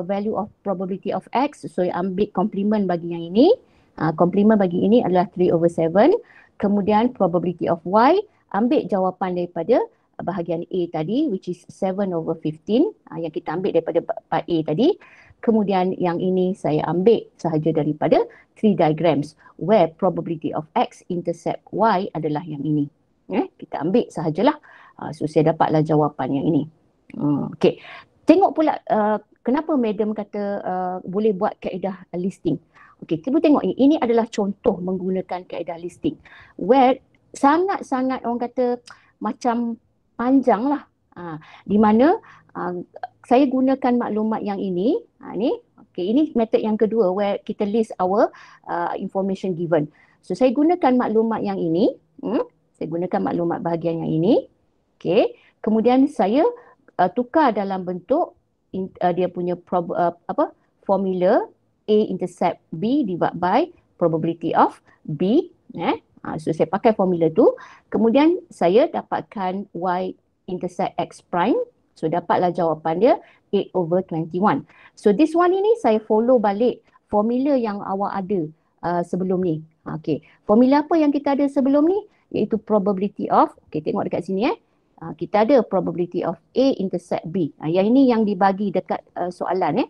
value of probability of X. So ambil komplement bagi yang ini. Komplement bagi ini adalah 3/7. Kemudian probability of Y, ambil jawapan daripada bahagian A tadi which is 7/15 yang kita ambil daripada part A tadi. Kemudian yang ini saya ambil sahaja daripada 3 diagrams where probability of X intercept Y adalah yang ini. Kita ambil sahajalah. So saya dapatlah jawapan yang ini. Okey. Tengok pula kenapa madam kata boleh buat kaedah listing. Okey, cuba tengok ni. Ini adalah contoh menggunakan kaedah listing where sangat-sangat orang kata macam panjang lah. Di mana saya gunakan maklumat yang ini. Ni. Okey, ini method yang kedua where kita list our information given. So saya gunakan maklumat yang ini. Saya gunakan maklumat bahagian yang ini. Okay. Kemudian saya tukar dalam bentuk dia punya formula A intercept B divided by probability of B. So saya pakai formula tu. Kemudian saya dapatkan Y intercept X prime. So dapatlah jawapan dia 8/21. So this one ini saya follow balik formula yang awak ada sebelum ni. Okay. Formula apa yang kita ada sebelum ni? Iaitu probability of, okay, tengok dekat sini kita ada probability of A intercept B. Yang ini yang dibagi dekat soalan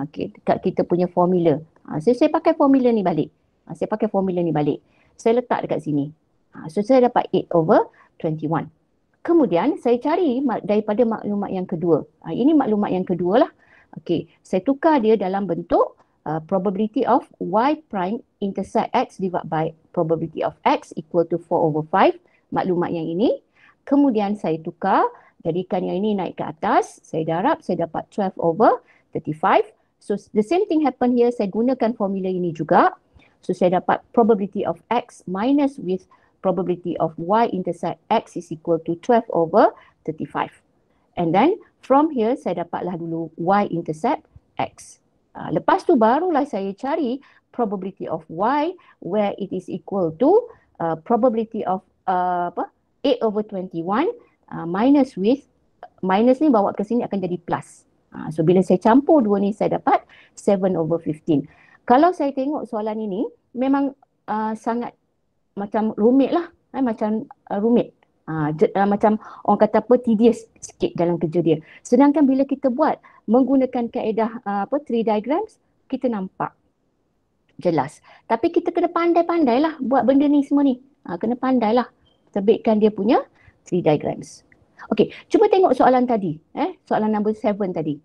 okay, dekat kita punya formula. So saya pakai formula ni balik. Saya letak dekat sini. So saya dapat 8/21. Kemudian saya cari daripada maklumat yang kedua. Ini maklumat yang kedua lah. Okay, saya tukar dia dalam bentuk probability of Y prime intercept X divided by probability of X equal to 4/5. Maklumat yang ini. Kemudian saya tukar, jadikan yang ini naik ke atas. Saya darab, saya dapat 12/35. So the same thing happen here. Saya gunakan formula ini juga. So saya dapat probability of X minus with probability of Y intercept X is equal to 12/35. And then from here saya dapatlah dulu Y intercept X. Lepas tu barulah saya cari probability of Y where it is equal to probability of 8/21 minus with, minus ni bawa ke sini akan jadi plus. So bila saya campur dua ni saya dapat 7/15. Kalau saya tengok soalan ini memang sangat macam rumit lah, rumit. Macam orang kata tedious sikit dalam kerja dia. Sedangkan bila kita buat menggunakan kaedah 3 diagrams, kita nampak jelas. Tapi kita kena pandai-pandai lah buat benda ni semua ni. Kena pandai lah terbitkan dia punya 3 diagrams. Okey, cuba tengok soalan tadi. Soalan number 7 tadi.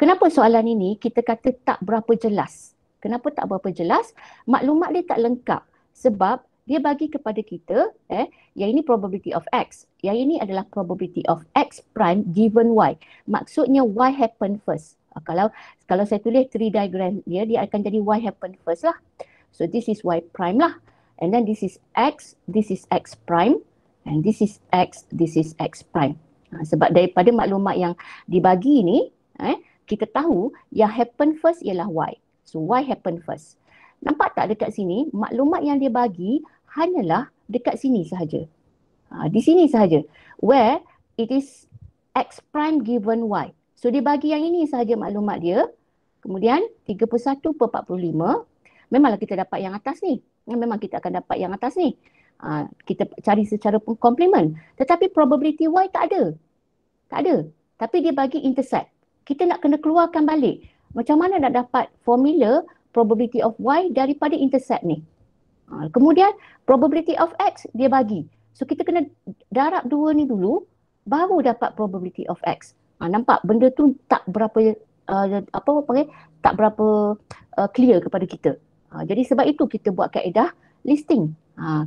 Kenapa soalan ini kita kata tak berapa jelas? Kenapa tak berapa jelas? Maklumat dia tak lengkap sebab dia bagi kepada kita yang ini probability of X. Yang ini adalah probability of X prime given Y. Maksudnya Y happen first. Kalau saya tulis 3 diagram dia akan jadi Y happen first lah. So this is Y prime lah. And then this is X prime. And this is X prime. Sebab daripada maklumat yang dibagi ni, kita tahu yang happen first ialah Y. So Y happen first. Nampak tak dekat sini, maklumat yang dia bagi hanyalah dekat sini sahaja. Di sini sahaja. Where it is X prime given Y. So dia bagi yang ini sahaja maklumat dia. Kemudian 31/45. Memanglah kita dapat yang atas ni. Memang kita akan dapat yang atas ni. Kita cari secara komplement. Tetapi probability Y tak ada. Tak ada. Tapi dia bagi intercept. Kita nak kena keluarkan balik. Macam mana nak dapat formula probability of Y daripada intercept ni. Kemudian probability of X dia bagi. So kita kena darab dua ni dulu baru dapat probability of X. Nampak benda tu tak berapa tak berapa clear kepada kita. Jadi sebab itu kita buat kaedah listing.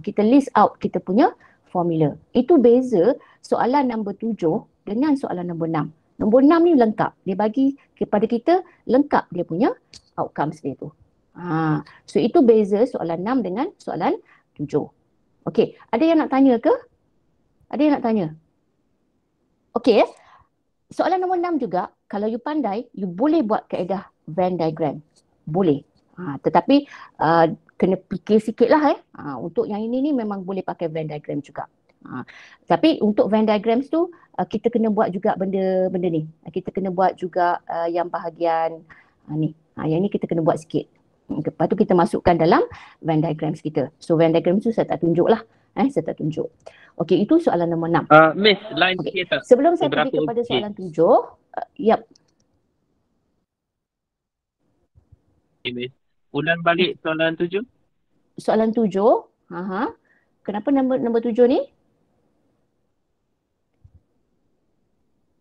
Kita list out kita punya formula. Itu beza soalan nombor 7 dengan soalan nombor 6. Nombor 6 ni lengkap. Dia bagi kepada kita lengkap dia punya outcomes dia tu. So itu beza soalan 6 dengan soalan 7. Okey, ada yang nak tanya ke? Ada yang nak tanya? Okey, soalan nombor 6 juga, kalau you pandai, you boleh buat kaedah Venn diagram. Boleh. Tetapi kena fikir sikit lah untuk yang ini ni memang boleh pakai Venn diagram juga. Tapi untuk Venn diagrams tu kita kena buat juga benda ni. Kita kena buat juga yang bahagian ni. Yang ni kita kena buat sikit. Lepas tu kita masukkan dalam Venn diagrams kita. So Venn diagrams tu saya tak tunjuk lah. Saya tak tunjuk. Okey, itu soalan nombor 6. Miss, line kita. Sebelum saya pergi kepada soalan 7, yep. Okay, Miss. Ulang balik soalan 7. Soalan 7. Kenapa nombor 7 ni?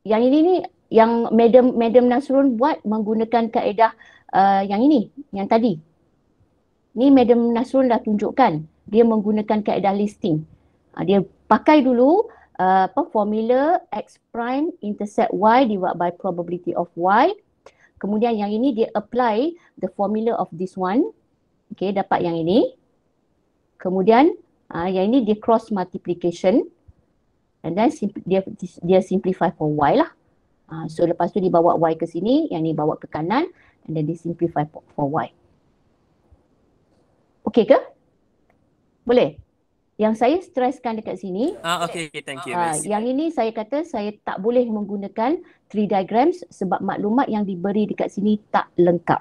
Yang ini ni yang Madam Nasrun buat menggunakan kaedah yang ini, yang tadi. Ni Madam Nasrun dah tunjukkan. Dia menggunakan kaedah listing. Dia pakai dulu formula X prime intercept Y divided by probability of Y. Kemudian yang ini dia apply the formula of this one. Okay, dapat yang ini. Kemudian yang ini dia cross multiplication. And then dia simplify for y lah. So lepas tu dibawa y ke sini, yang ni bawa ke kanan, and then dia simplify for y. Okay ke? Boleh? Yang saya stresskan dekat sini, Okay, thank you, Miss. yang ini saya kata saya tak boleh menggunakan tree diagrams sebab maklumat yang diberi dekat sini tak lengkap.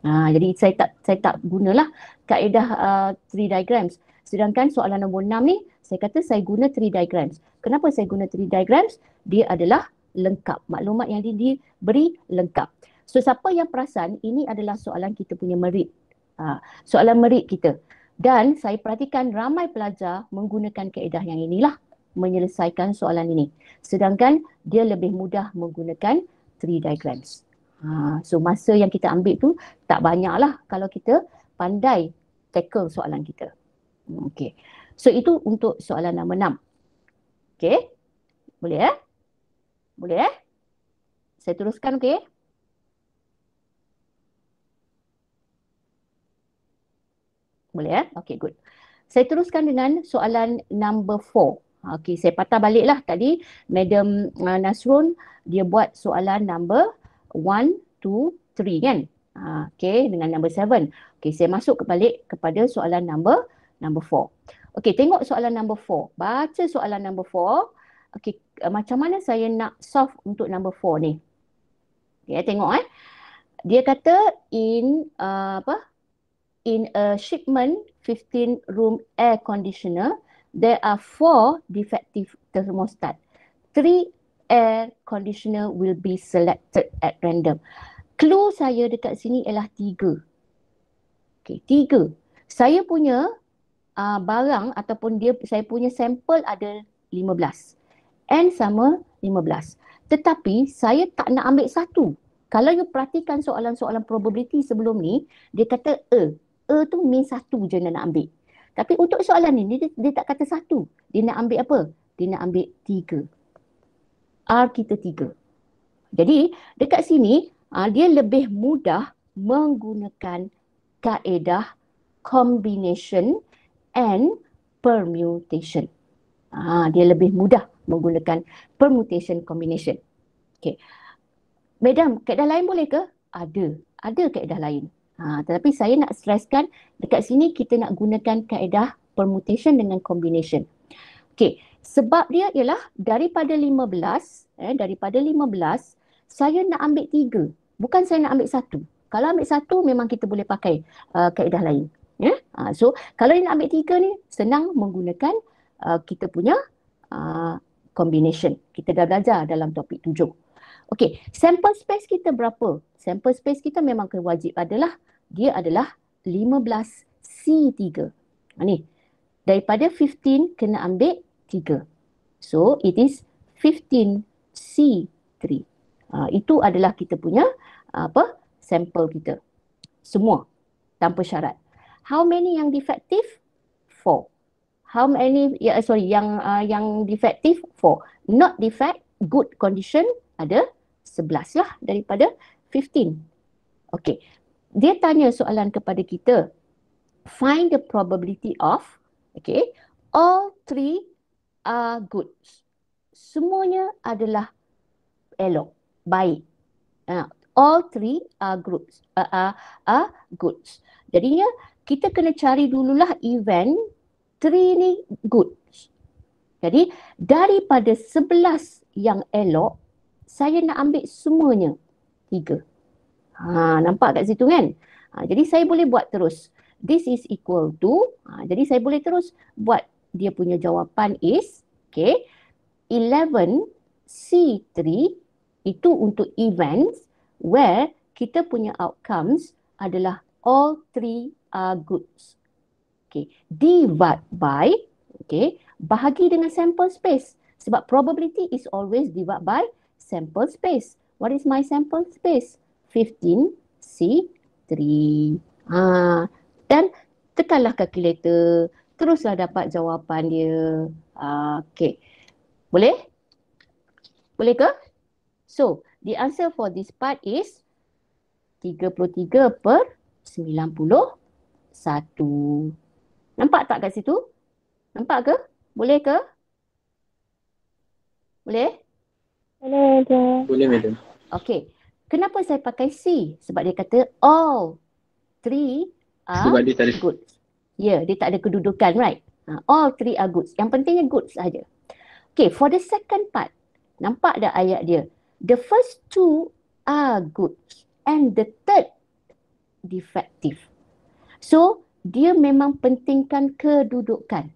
Jadi saya tak gunalah kaedah tree diagrams. Sedangkan soalan nombor 6 ni, saya kata saya guna tree diagrams. Kenapa saya guna tree diagrams? Dia adalah lengkap. Maklumat yang diberi lengkap. So siapa yang perasan, ini adalah soalan kita punya merit. Soalan merit kita. Dan saya perhatikan ramai pelajar menggunakan kaedah yang inilah menyelesaikan soalan ini. Sedangkan dia lebih mudah menggunakan tree diagrams. So masa yang kita ambil tu tak banyak lah kalau kita pandai tackle soalan kita. Okay. So itu untuk soalan nombor 6. Okay. Boleh Boleh Saya teruskan, okay? Boleh Okay, good. Saya teruskan dengan soalan number 4. Okay, saya patah balik lah tadi. Madam Nasrun, dia buat soalan number 1, 2, 3 kan? Okay, dengan number 7. Okay, saya masuk balik kepada soalan number 4. Okay, tengok soalan number 4. Baca soalan number 4. Okay, macam mana saya nak solve untuk number 4 ni? Okay, tengok Dia kata in a shipment 15 room air conditioner, there are 4 defective thermostat. 3 air conditioner will be selected at random. Clue saya dekat sini ialah 3. Okay, 3. Saya punya barang ataupun saya punya sampel ada 15. N sama 15. Tetapi saya tak nak ambil 1. Kalau you perhatikan soalan-soalan probability sebelum ni, dia kata tu mean 1 je nak ambil. Tapi untuk soalan ni, dia tak kata 1. Dia nak ambil apa? Dia nak ambil 3. R kita 3. Jadi dekat sini, dia lebih mudah menggunakan kaedah combination and permutation. Dia lebih mudah menggunakan permutation combination. Okay. Madam, kaedah lain boleh ke? Ada kaedah lain. Tetapi saya nak stresskan dekat sini kita nak gunakan kaedah permutation dengan combination. Okay, sebab dia ialah daripada 15, saya nak ambil 3. Bukan saya nak ambil 1. Kalau ambil 1 memang kita boleh pakai kaedah lain. So, kalau dia nak ambil 3 ni, senang menggunakan kita punya combination. Kita dah belajar dalam topik 7. Okey, sample space kita berapa? Sample space kita memang wajib dia adalah 15C3. Ni, daripada 15 kena ambil 3. So, it is 15C3. Itu adalah kita punya sampel kita. Semua tanpa syarat. How many yang defective? 4. How many yang defective? 4. Not defect, good condition ada 11 lah daripada 15. Okey. Dia tanya soalan kepada kita. Find the probability of, all 3 are good. Semuanya adalah elok, baik. All 3 are good. Jadinya kita kena cari dululah event 3 ni good. Jadi daripada 11 yang elok, saya nak ambil semuanya 3. Nampak kat situ kan? Jadi saya boleh buat terus. This is equal to, jadi saya boleh terus buat dia punya jawapan is, 11C3 itu untuk events where kita punya outcomes adalah all 3 are goods. Divide by, bahagi dengan sample space. Sebab probability is always divide by sample space. What is my sample space? 15C3. Dan tekanlah kalkulator, teruslah dapat jawapan dia. Boleh? Boleh ke? So, the answer for this part is 33/91. Nampak tak kat situ? Nampak ke? Boleh ke? Boleh? Boleh je. Boleh, madam. Okay. Kenapa saya pakai C? Sebab dia kata all three Sebab are dia tak ada. goods. Ya, dia tak ada kedudukan, right? All three are goods. Yang pentingnya goods saja. Okay, for the second part. Nampak dah ayat dia? The first two are goods and the third defective. So, dia memang pentingkan kedudukan.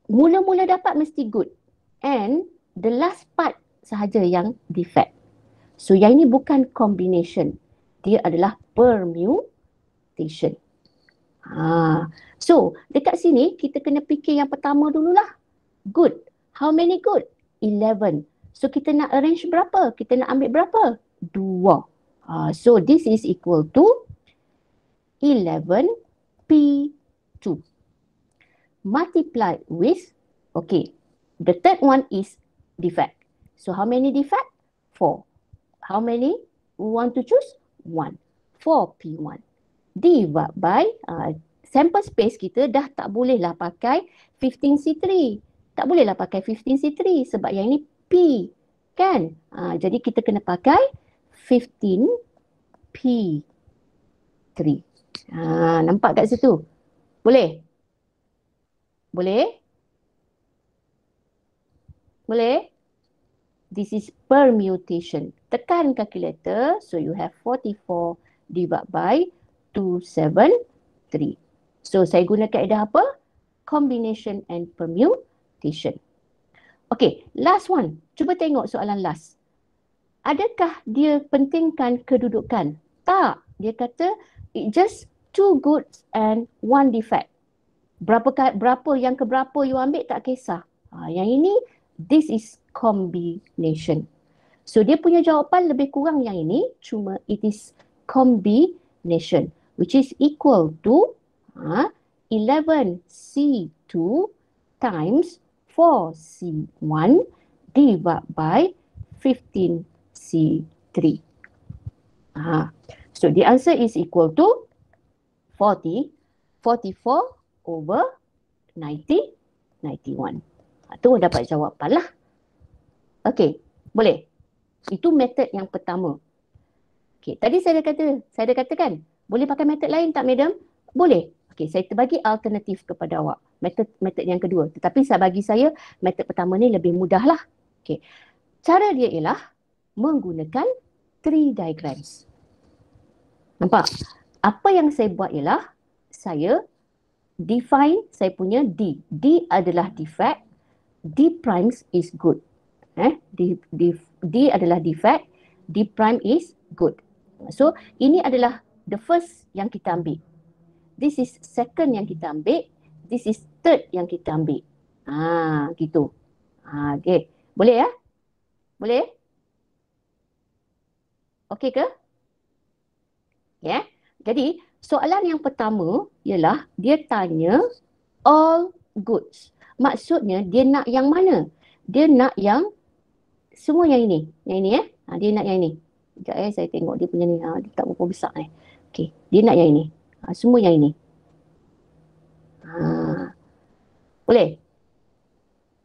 Mula-mula dapat mesti good. And the last part sahaja yang defect. So, yang ini bukan combination. Dia adalah permutation. So, dekat sini kita kena fikir yang pertama dululah. Good. How many good? 11. So, kita nak arrange berapa? Kita nak ambil berapa? 2. So, this is equal to 11P2. Multiplied with, okay, the third one is defect. So, how many defect? 4. How many we want to choose? 1. 4P1. Divide by, sample space kita dah tak bolehlah pakai 15C3. Tak bolehlah pakai 15C3 sebab yang ini P. Kan? Jadi kita kena pakai 15P3. Nampak kat situ? Boleh? Boleh? Boleh? This is permutation. Tekan calculator. So you have 44 divided by 273. So saya guna kaedah apa? Combination and permutation. Okay, last one. Cuba tengok soalan last. Adakah dia pentingkan kedudukan? Tak. Dia kata it just 2 goods and 1 defect. Berapa yang keberapa you ambil tak kisah. Yang ini, this is combination. So dia punya jawapan lebih kurang yang ini, cuma it is combination, which is equal to 11C2 times 4C1 divided by 15C3. So the answer is equal to 44 over 90, 91. Tu dapat jawapan lah. Okey, boleh. Itu metod yang pertama. Okey, tadi saya dah katakan, boleh pakai metod lain tak, madam? Boleh. Okey, saya terbagi alternatif kepada awak. Metod yang kedua. Tetapi bagi saya, metod pertama ni lebih mudah lah. Okey. Cara dia ialah menggunakan tree diagrams. Nampak? Apa yang saya buat ialah, saya define saya punya D. D adalah defect. D prime is good. D adalah defect. D prime is good. So, ini adalah the first yang kita ambil. This is second yang kita ambil. This is third yang kita ambil. Gitu. Okay. Boleh ya? Boleh? Okey ke? Ya. Yeah. Jadi, soalan yang pertama ialah dia tanya all goods. Maksudnya dia nak yang mana? Dia nak yang semua yang ini. Yang ini ya. Dia nak yang ini. Sekejap saya tengok dia punya ni. Dia tak berapa besar ni. Okey, dia nak yang ini. Semua yang ini. Boleh?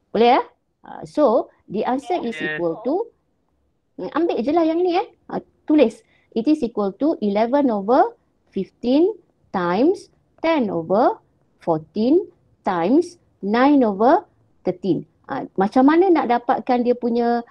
Boleh ya? So, the answer is equal to, ambil je lah yang ini ya. Tulis. It is equal to 11 over 15 times 10 over 14 times 9 over 13. Macam mana nak dapatkan dia punya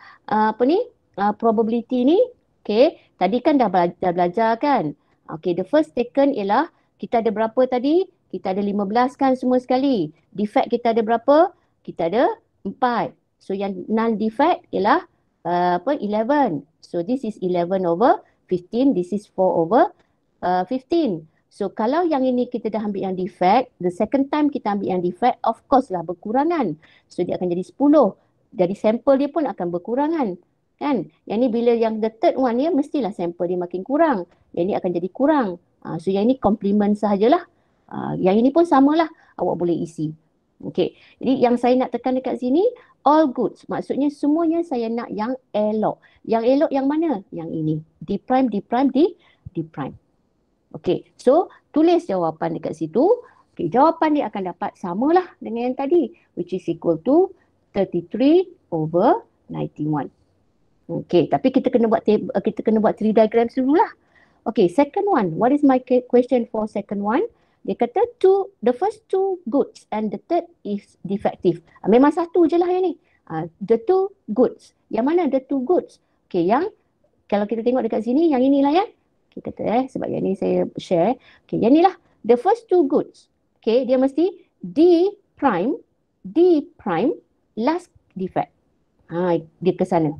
probability ni? Okay, tadi kan dah belajar kan? Okay, the first taken ialah kita ada berapa tadi? Kita ada 15 kan semua sekali. Defect kita ada berapa? Kita ada 4. So yang null defect ialah 11. So this is 11 over 15. This is 4 over 15. So kalau yang ini kita dah ambil yang defect, the second time kita ambil yang defect, of course lah berkurangan. So dia akan jadi 10. Jadi sampel dia pun akan berkurangan. Kan? Yang ni bila yang the third one ya, mestilah sampel dia makin kurang. Yang ni akan jadi kurang. So yang ni complement sahajalah. Yang ini pun samalah. Awak boleh isi. Okay. Jadi yang saya nak tekan dekat sini, all goods. Maksudnya semuanya saya nak yang elok. Yang elok yang mana? Yang ini. D prime. Okay. So tulis jawapan dekat situ. Okay. Okay, jawapan dia akan dapat samalah dengan yang tadi, which is equal to 33/91. Okay, tapi kita kena buat tree diagrams dululah. Okay, second one. What is my question for second one? Dia kata the first two goods and the third is defective. Memang satu je lah yang ni. The two goods. Yang mana the two goods? Okay, yang kalau kita tengok dekat sini, yang inilah ya. Kita kata sebab yang ni saya share. Okay, yang ni lah. The first two goods. Okay, dia mesti D prime, last defect. Dia ke sana.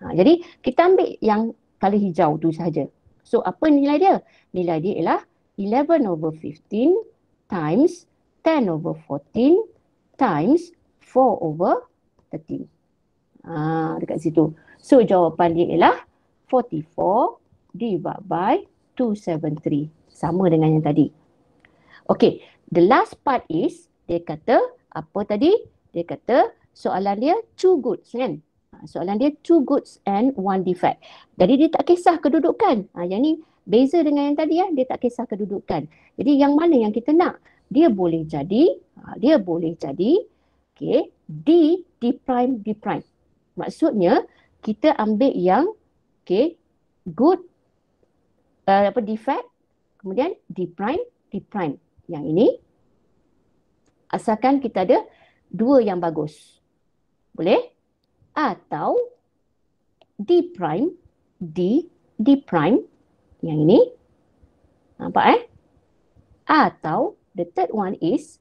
Jadi kita ambil yang color hijau tu sahaja. So apa nilai dia? Nilai dia ialah 11/15 times 10/14 times 4/13. Dekat situ. So jawapan dia ialah 44 divided by 273. Sama dengan yang tadi. Okay, the last part is, dia kata, apa tadi? Dia kata soalan dia two goods kan? Soalan dia two goods and one defect. Jadi dia tak kisah kedudukan. Yang ni beza dengan yang tadi ya, dia tak kisah kedudukan. Jadi yang mana yang kita nak? Dia boleh jadi, okay, D prime. Maksudnya kita ambil yang okay, good defect, kemudian D prime. Yang ini asalkan kita ada dua yang bagus. Boleh? Atau D prime yang ini. Nampak Atau the third one is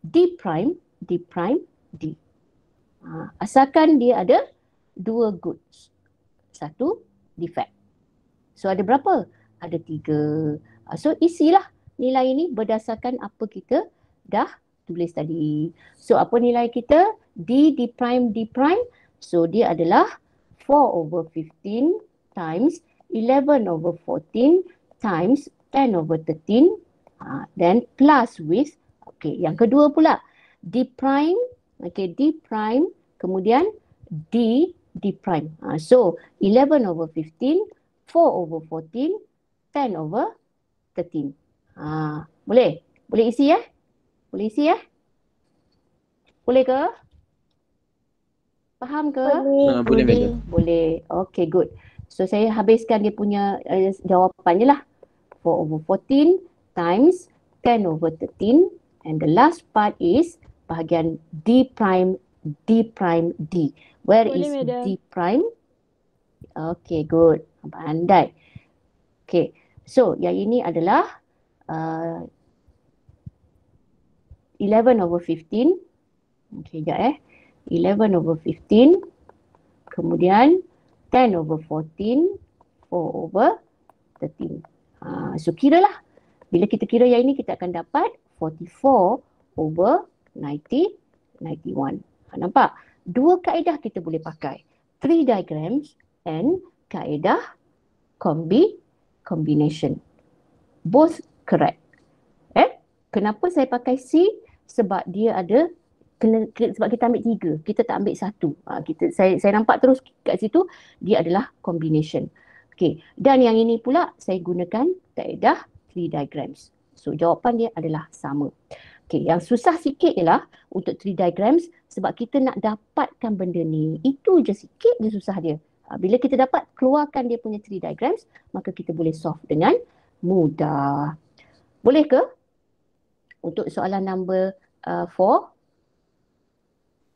D prime D. Asalkan dia ada dua goods, satu defect. So ada berapa? Ada 3. So isilah nilai ini berdasarkan apa kita dah tulis tadi. So apa nilai kita? D prime. So dia adalah 4/15 times 11/14 times 10/13. Then plus with, okay, yang kedua pula D prime, okay, D prime, kemudian D prime. So 11/15, 4/14, 10/13. Boleh isi ya? Boleh isi ya? Boleh ke? Faham ke? Boleh. Boleh. Okay, good. So saya habiskan dia punya jawapannya lah. 4/14 times 10/13, and the last part is bahagian D prime. Where is D prime? Okay, good. Pandai. Okay, so yang ini adalah 11/15. Okay, sekejap 11/15, kemudian 10/14, 4/13. So kiralah. Bila kita kira yang ini, kita akan dapat 44/91. Nampak? Dua kaedah kita boleh pakai. Tree diagrams and kaedah combination. Both correct. Kenapa saya pakai C? Sebab dia ada, sebab kita ambil 3. Kita tak ambil 1. Saya nampak terus kat situ, dia adalah combination. Okay. Dan yang ini pula, saya gunakan kaedah tree diagrams. So jawapan dia adalah sama. Okay, yang susah sikit ialah untuk tree diagrams sebab kita nak dapatkan benda ni. Itu je sikit je susah dia. Bila kita dapat keluarkan dia punya tree diagrams, maka kita boleh solve dengan mudah. Boleh ke? Untuk soalan number 4?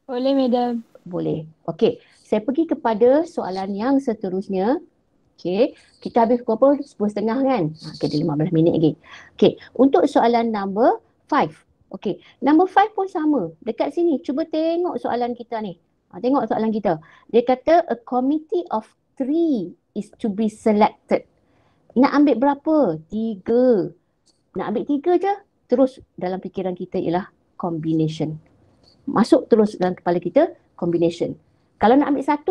Boleh, Madam. Boleh. Okey, saya pergi kepada soalan yang seterusnya. Okey, kita habis pukul 10.30 kan? Okey, ada 15 minit lagi. Okey, untuk soalan number 5. Okey, number 5 pun sama. Dekat sini, cuba tengok soalan kita ni. Tengok soalan kita. Dia kata a committee of 3 is to be selected. Nak ambil berapa? 3. Nak ambil 3 je. Terus dalam fikiran kita ialah combination. Masuk terus dalam kepala kita combination. Kalau nak ambil 1,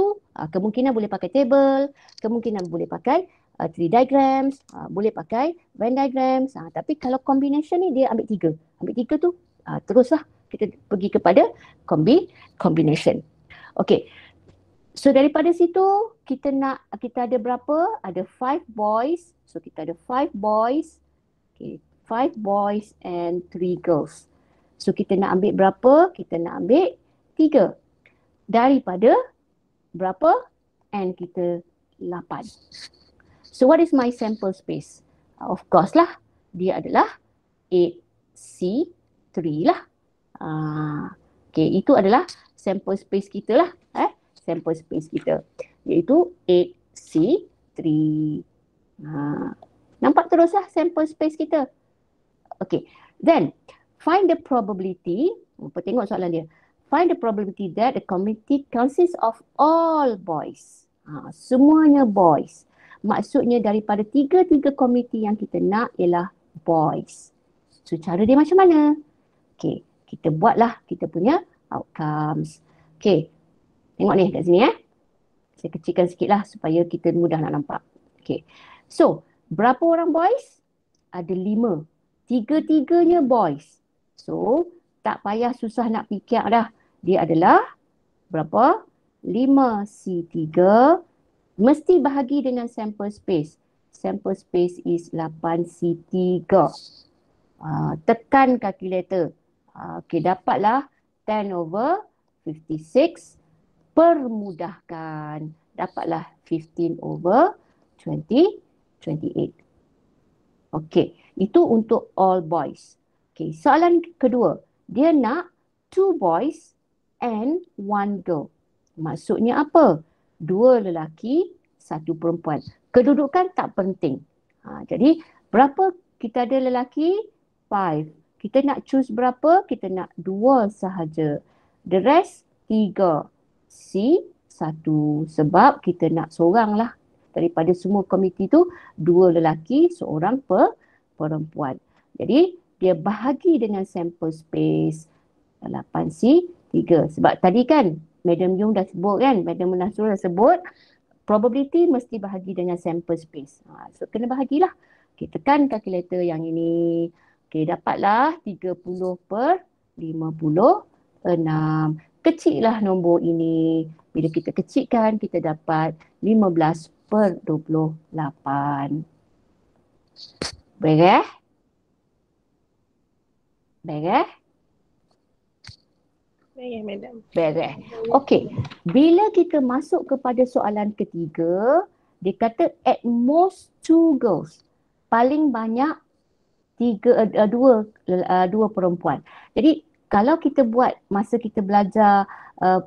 kemungkinan boleh pakai table, kemungkinan boleh pakai tree diagrams, boleh pakai Venn diagrams. Tapi kalau combination ni dia ambil 3. Ambil 3 tu teruslah kita pergi kepada combination. Okey. So daripada situ kita ada berapa? Ada 5 boys. So kita ada 5 boys. Okay. 5 boys and 3 girls. So kita nak ambil berapa? Kita nak ambil 3. Daripada berapa? N kita 8. So what is my sample space? Of course lah, dia adalah 8C3 lah. Okay, itu adalah sample space kita lah. Sample space kita. Iaitu 8C3. Nampak terus lah sample space kita. Okay, then find the probability. Tengok soalan dia. Find the probability that the community consists of all boys. Semuanya boys. Maksudnya daripada tiga komiti yang kita nak ialah boys. So cara dia macam mana? Okay, kita buatlah kita punya outcomes. Okay, tengok ni kat sini Saya kecilkan sikit lah supaya kita mudah nak nampak. Okay, so berapa orang boys? Ada 5. Tiga-tiganya boys. So tak payah susah nak fikir dah. Dia adalah berapa? 5C3 mesti bahagi dengan sample space. Sample space is 8C3. Tekan calculator. Okay, dapatlah 10/56. Permudahkan. Dapatlah 15/28. Okay, itu untuk all boys. Okay, soalan kedua. Dia nak 2 boys and 1 girl. Maksudnya apa? 2 lelaki, 1 perempuan. Kedudukan tak penting. Jadi berapa kita ada lelaki? 5. Kita nak choose berapa? Kita nak 2 sahaja. The rest 3. C 1. Sebab kita nak seorang lah. Daripada semua komiti tu 2 lelaki, 1 perempuan. Jadi dia bahagi dengan sample space 8C3. Sebab tadi kan Madam Yung dah sebut kan, Madam Munasrul dah sebut probability mesti bahagi dengan sample space. So kena bahagilah. Okay, tekan kalkulator yang ini. Okay, dapatlah 30/56. Kecillah nombor ini. Bila kita kecilkan, kita dapat 15/28. Baik? Baik? Baik, Madam. Beres. Okey, bila kita masuk kepada soalan ketiga, dia kata at most 2 girls. Paling banyak 2 perempuan. Jadi kalau kita buat masa kita belajar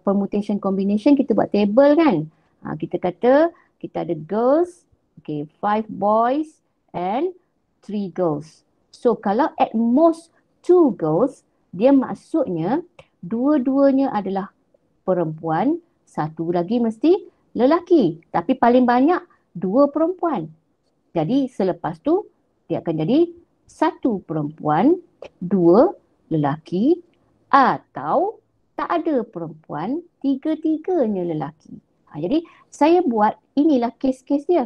permutation combination, kita buat table kan. Kita kata kita ada girls, okay, 5 boys and 3 girls. So kalau at most 2 girls, dia maksudnya dua-duanya adalah perempuan, 1 lagi mesti lelaki. Tapi paling banyak 2 perempuan. Jadi selepas tu dia akan jadi 1 perempuan, 2 lelaki, atau tak ada perempuan, 3-tiganya lelaki. Jadi saya buat inilah kes-kes dia.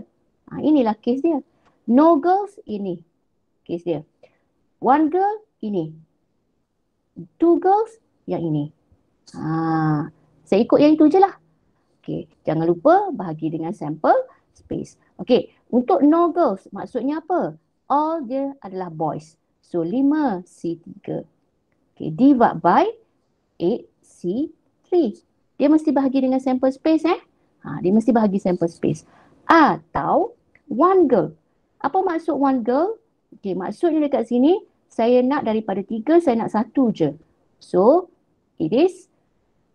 Inilah kes dia. No girls, ini kes dia. 1 girl, ini. 2 girls, yang ini. Saya ikut yang itu je lah. Okay, jangan lupa bahagi dengan sample space. Okay, untuk no girls maksudnya apa? All dia adalah boys. So 5C3. Okay, divide by 8C3. Dia mesti bahagi dengan sample space dia mesti bahagi sample space. Atau 1 girl. Apa maksud 1 girl? Okay, maksudnya dekat sini saya nak daripada 3 saya nak 1 je. So it is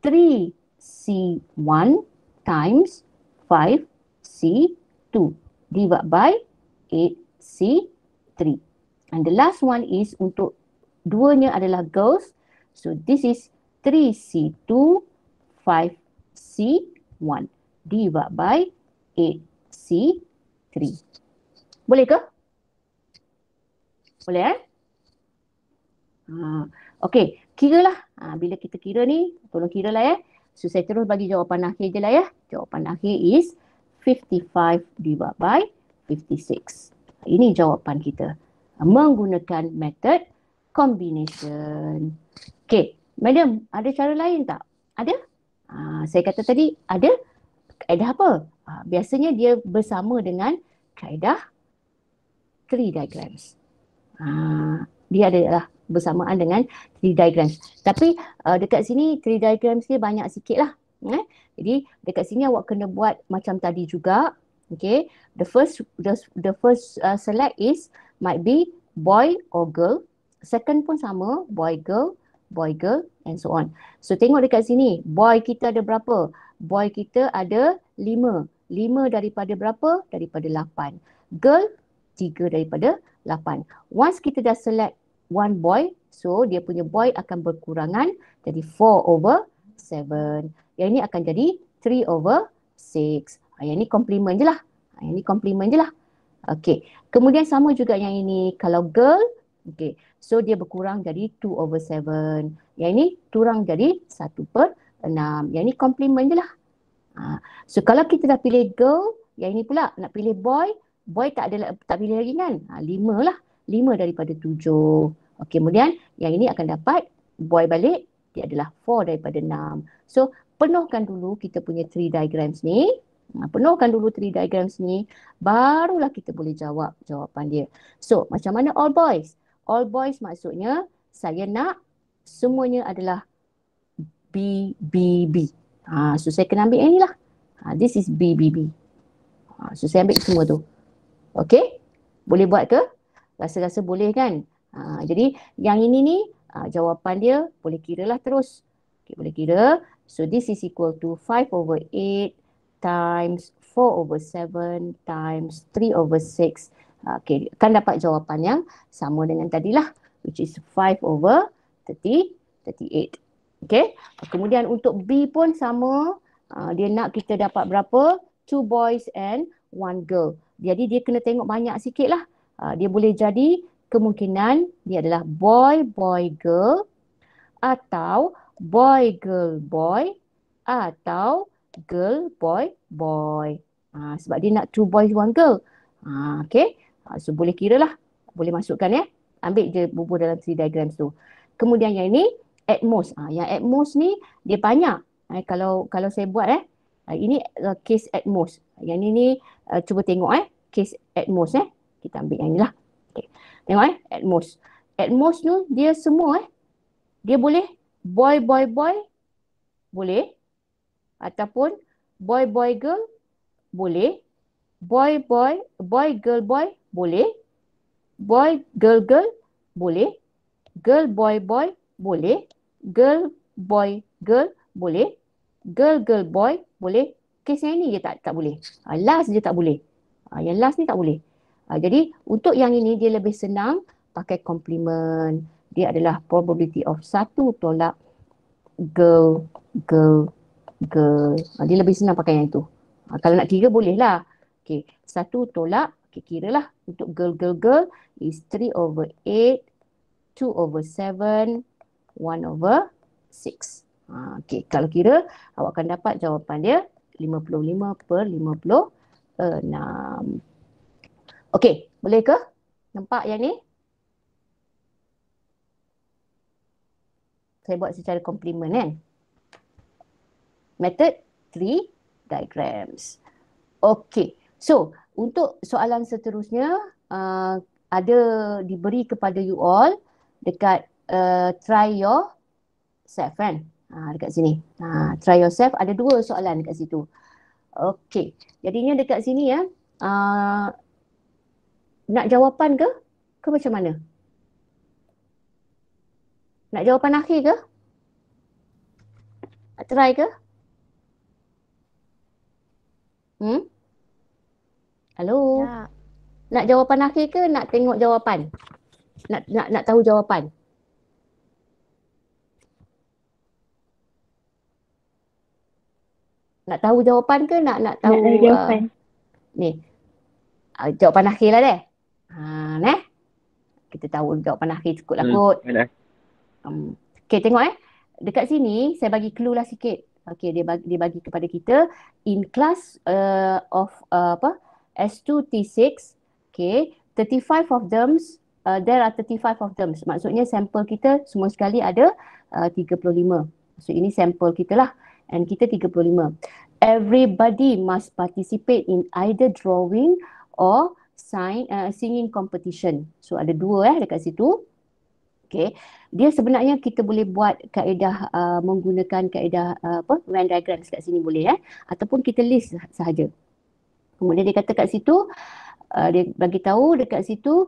3C1 times 5C2 divided by 8C3. And the last one is untuk duanya adalah girls. So this is 3C2 5C1 divided by 8C3. Boleh ke? Boleh Okey, kiralah. Bila kita kira ni, tolong kira lah So saya terus bagi jawapan akhir je lah Jawapan akhir is 55 divided by 56. Ini jawapan kita. Menggunakan method combination. Okey, Madam, ada cara lain tak? Ada? Saya kata tadi, ada kaedah apa? Biasanya dia bersama dengan kaedah tree diagrams. dia adalah bersamaan dengan tree diagrams. Tapi dekat sini tree diagrams dia banyak sikit lah. Jadi dekat sini awak kena buat macam tadi juga. Okay, the first select is might be boy or girl. Second pun sama, boy girl, and so on. So tengok dekat sini, boy kita ada berapa? Boy kita ada 5. 5 daripada berapa? Daripada 8. Girl 3 daripada 8. Once kita dah select one boy, so dia punya boy akan berkurangan jadi 4/7. Yang ini akan jadi 3/6. Yang ini complement je lah. Okay. Kemudian sama juga yang ini. Kalau girl, okay, so dia berkurang jadi 2/7. Yang ini turang jadi 1/6. Yang ini complement je lah. So kalau kita dah pilih girl, yang ini pula nak pilih boy, boy tak pilih lagi kan? 5 lah. 5 daripada 7. Okay, kemudian yang ini akan dapat boy balik, dia adalah 4 daripada 6. So penuhkan dulu kita punya tree diagrams ni. Barulah kita boleh jawab jawapan dia. So macam mana all boys? All boys maksudnya saya nak semuanya adalah B, B, B. So saya kena ambil yang ni lah. This is B, B, B. So saya ambil semua tu. Okay? Boleh buat ke? Rasa-rasa boleh kan? Jadi yang ini ni jawapan dia boleh kira lah terus. Okay, boleh kira. So this is equal to 5/8 times 4/7 times 3/6. Okay, kan dapat jawapan yang sama dengan tadilah, which is 5/38. Okay, kemudian untuk B pun sama. Dia nak kita dapat berapa? 2 boys and 1 girl. Jadi dia kena tengok banyak sikit lah. Dia boleh jadi kemungkinan dia adalah boy, boy, girl, atau boy, girl, boy, atau girl, boy, boy. Sebab dia nak 2 boys, 1 girl. Okay. So boleh kira lah. Boleh masukkan ya. Ambil je bubuh dalam tree diagrams tu. Kemudian yang ini at most. Yang at most ni dia banyak. Kalau saya buat ini case at most. Yang ni cuba tengok case at most Kita ambil yang ni lah. Okay. Tengok at most. At most tu dia semua dia boleh boy, boy, boy boleh. Ataupun boy, boy, girl boleh. Boy, boy, boy, girl, boy boleh. Boy, girl, girl boleh. Girl, boy, boy boleh. Girl, boy, girl boleh. Girl, girl, boy boleh. Kes yang ini je tak boleh. Last je tak boleh. Yang last ni tak boleh. Jadi untuk yang ini dia lebih senang pakai complement. Dia adalah probability of 1 tolak girl, girl, girl. Dia lebih senang pakai yang itu. Kalau nak kira boleh lah. Okay. 1 tolak, okay, kira lah. Untuk girl, girl, girl is 3/8, 2/7, 1/6. Okay. Kalau kira, awak akan dapat jawapan dia 55/56. Okay. Boleh ke? Nampak yang ni? Saya buat secara complement kan? Method tree diagrams. Okay. So, untuk soalan seterusnya, ada diberi kepada you all dekat try yourself kan? Dekat sini. Try yourself, ada 2 soalan dekat situ. Okay. Jadinya dekat sini nak jawapan ke? Ke macam mana? Nak jawapan akhir ke? Nak try ke? Hello? Nak jawapan akhir ke nak tengok jawapan? Nak tahu jawapan? Nak tahu jawapan ke nak tahu jawapan? Ni. Jawapan akhir lah deh. Kita tahu jawapan akhir cukup lah kot. Okay, tengok dekat sini saya bagi clue lah sikit. Okay, dia bagi kepada kita in class of S2 T6, okay, 35 of them, there are 35 of them. Maksudnya sampel kita semua sekali ada 35. So ini sampel kita lah. And kita 35. Everybody must participate in either drawing or singing competition. So ada 2 dekat situ. Okay. Dia sebenarnya kita boleh buat kaedah menggunakan kaedah Venn diagram kat sini boleh ataupun kita list sahaja. Kemudian dia kata kat situ, dia bagi tahu dekat situ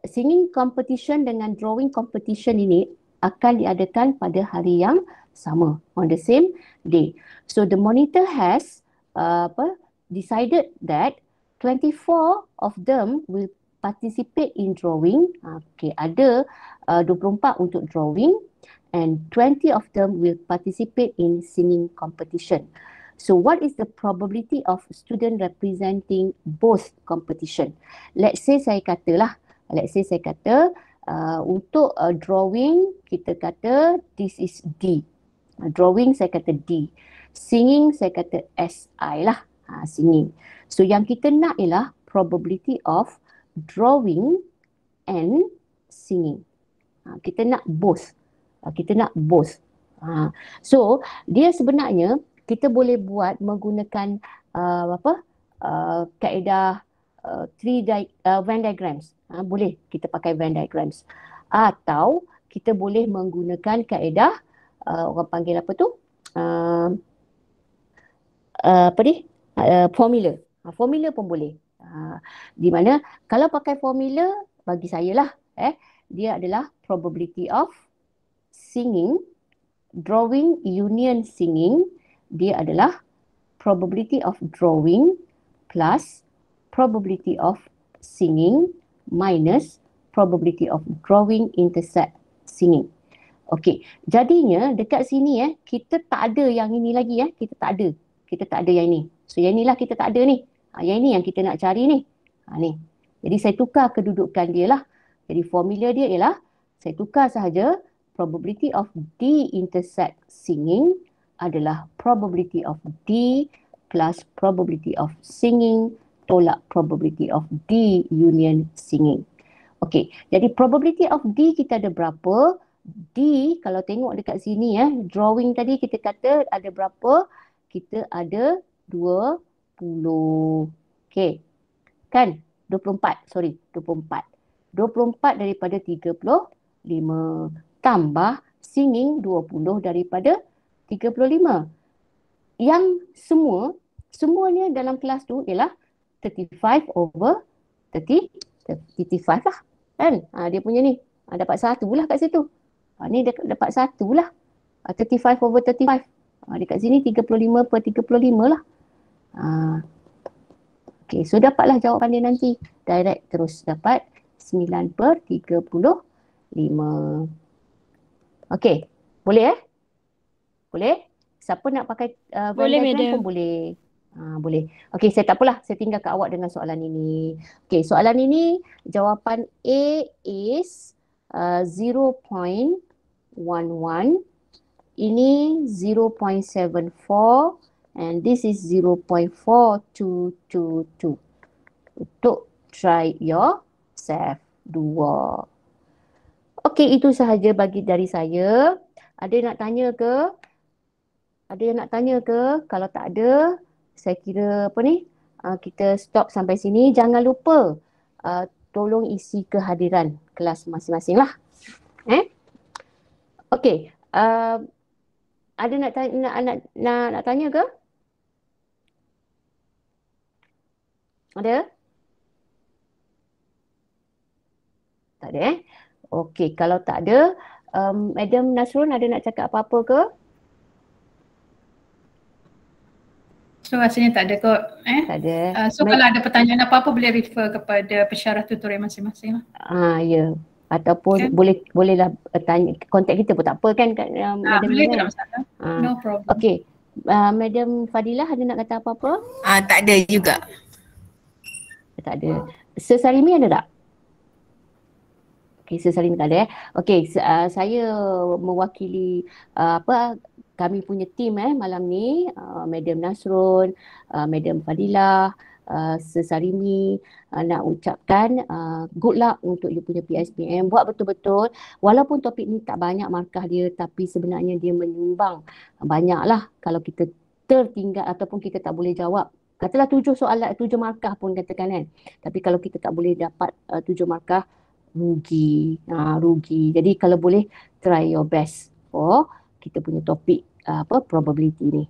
singing competition dengan drawing competition ini akan diadakan pada hari yang sama, on the same day. So the monitor has decided that 24 of them will participate in drawing. Okay, ada 24 untuk drawing and 20 of them will participate in singing competition. So what is the probability of student representing both competition? Let's say saya kata untuk drawing kita kata this is D. Drawing saya kata D. Singing saya kata SI lah. Singing. So yang kita nak ialah probability of drawing and singing. Kita nak both. So dia sebenarnya kita boleh buat menggunakan kaedah Venn diagrams. Boleh kita pakai Venn diagrams. Atau kita boleh menggunakan kaedah orang panggil apa tu? Formula. Formula pun boleh. Di mana kalau pakai formula bagi saya lah dia adalah probability of singing, drawing union singing, dia adalah probability of drawing plus probability of singing minus probability of drawing intersect singing. Okey, jadinya dekat sini kita tak ada yang ini lagi kita tak ada yang ini. So yang inilah kita tak ada ni. Yang ini yang kita nak cari ni. Ni. Jadi saya tukar kedudukan dia lah. Jadi formula dia ialah saya tukar sahaja probability of D intersect singing adalah probability of D plus probability of singing tolak probability of D union singing. Okey, jadi probability of D kita ada berapa? D kalau tengok dekat sini drawing tadi kita kata ada berapa? Kita ada 20. Okey. Kan? 24 daripada 35 tambah singing 20 daripada 35. Yang semuanya dalam kelas tu ialah 35 over 35 lah. Kan? Dia punya ni. Dapat 1 lah kat situ. Ni dapat 1 lah. 35 over 35. Dekat sini 35 per 35 lah. Okay, so dapatlah jawapan dia nanti. Direct terus dapat 9 per 35. Okay, boleh Boleh? Siapa nak pakai Venn diagram pun boleh. Boleh. Okey, saya tak apalah. Saya tinggalkan awak dengan soalan ini. Okey, soalan ini jawapan A is 0.11. Ini 0.74 and this is 0.4222. Untuk try yourself. 2. Okey, itu sahaja dari saya. Ada yang nak tanya ke? Kalau tak ada, saya kira kita stop sampai sini. Jangan lupa tolong isi kehadiran kelas masing-masing lah. Okey. Ada nak tanya ke? Ada? Tak ada Okey, kalau tak ada, Madam Nasrun ada nak cakap apa-apa ke? So rasanya tak ada kot. Tak ada. So kalau ada pertanyaan apa-apa boleh refer kepada pensyarah tutorial masing-masing lah. Ya. Ataupun bolehlah tanya, kontak kita pun tak apa kan Madam. Boleh, tak masalah. No problem. Okey. Madam Fadilah ada nak kata apa-apa? Tak ada juga. Tak ada. Sir Sarimi ada tak? Okey, Sir Sarimi tak ada Okey, saya mewakili kami punya tim malam ni, Madam Nasrun, Madam Fadilah, Sir Sarimi, nak ucapkan good luck untuk you punya PSPM. Buat betul-betul, walaupun topik ni tak banyak markah dia, tapi sebenarnya dia menyumbang banyaklah kalau kita tertinggal ataupun kita tak boleh jawab. Katalah 7 markah pun katakan kan. Tapi kalau kita tak boleh dapat 7 markah, rugi. Rugi. Jadi kalau boleh try your best for kita punya topik probability ni.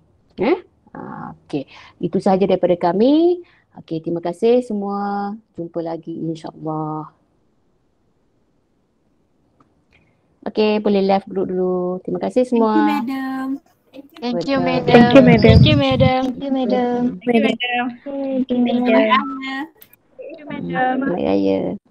Okey. Itu sahaja daripada kami. Okey, terima kasih semua. Jumpa lagi insya-Allah. Okey, boleh left group dulu. Terima kasih semua. Thank you, madam. Thank you, Welcome. madam. Thank you, madam. Thank you, madam. Thank you, madam. Thank you, madam. Thank you, madam. Thank you, madam. Selamat Raya.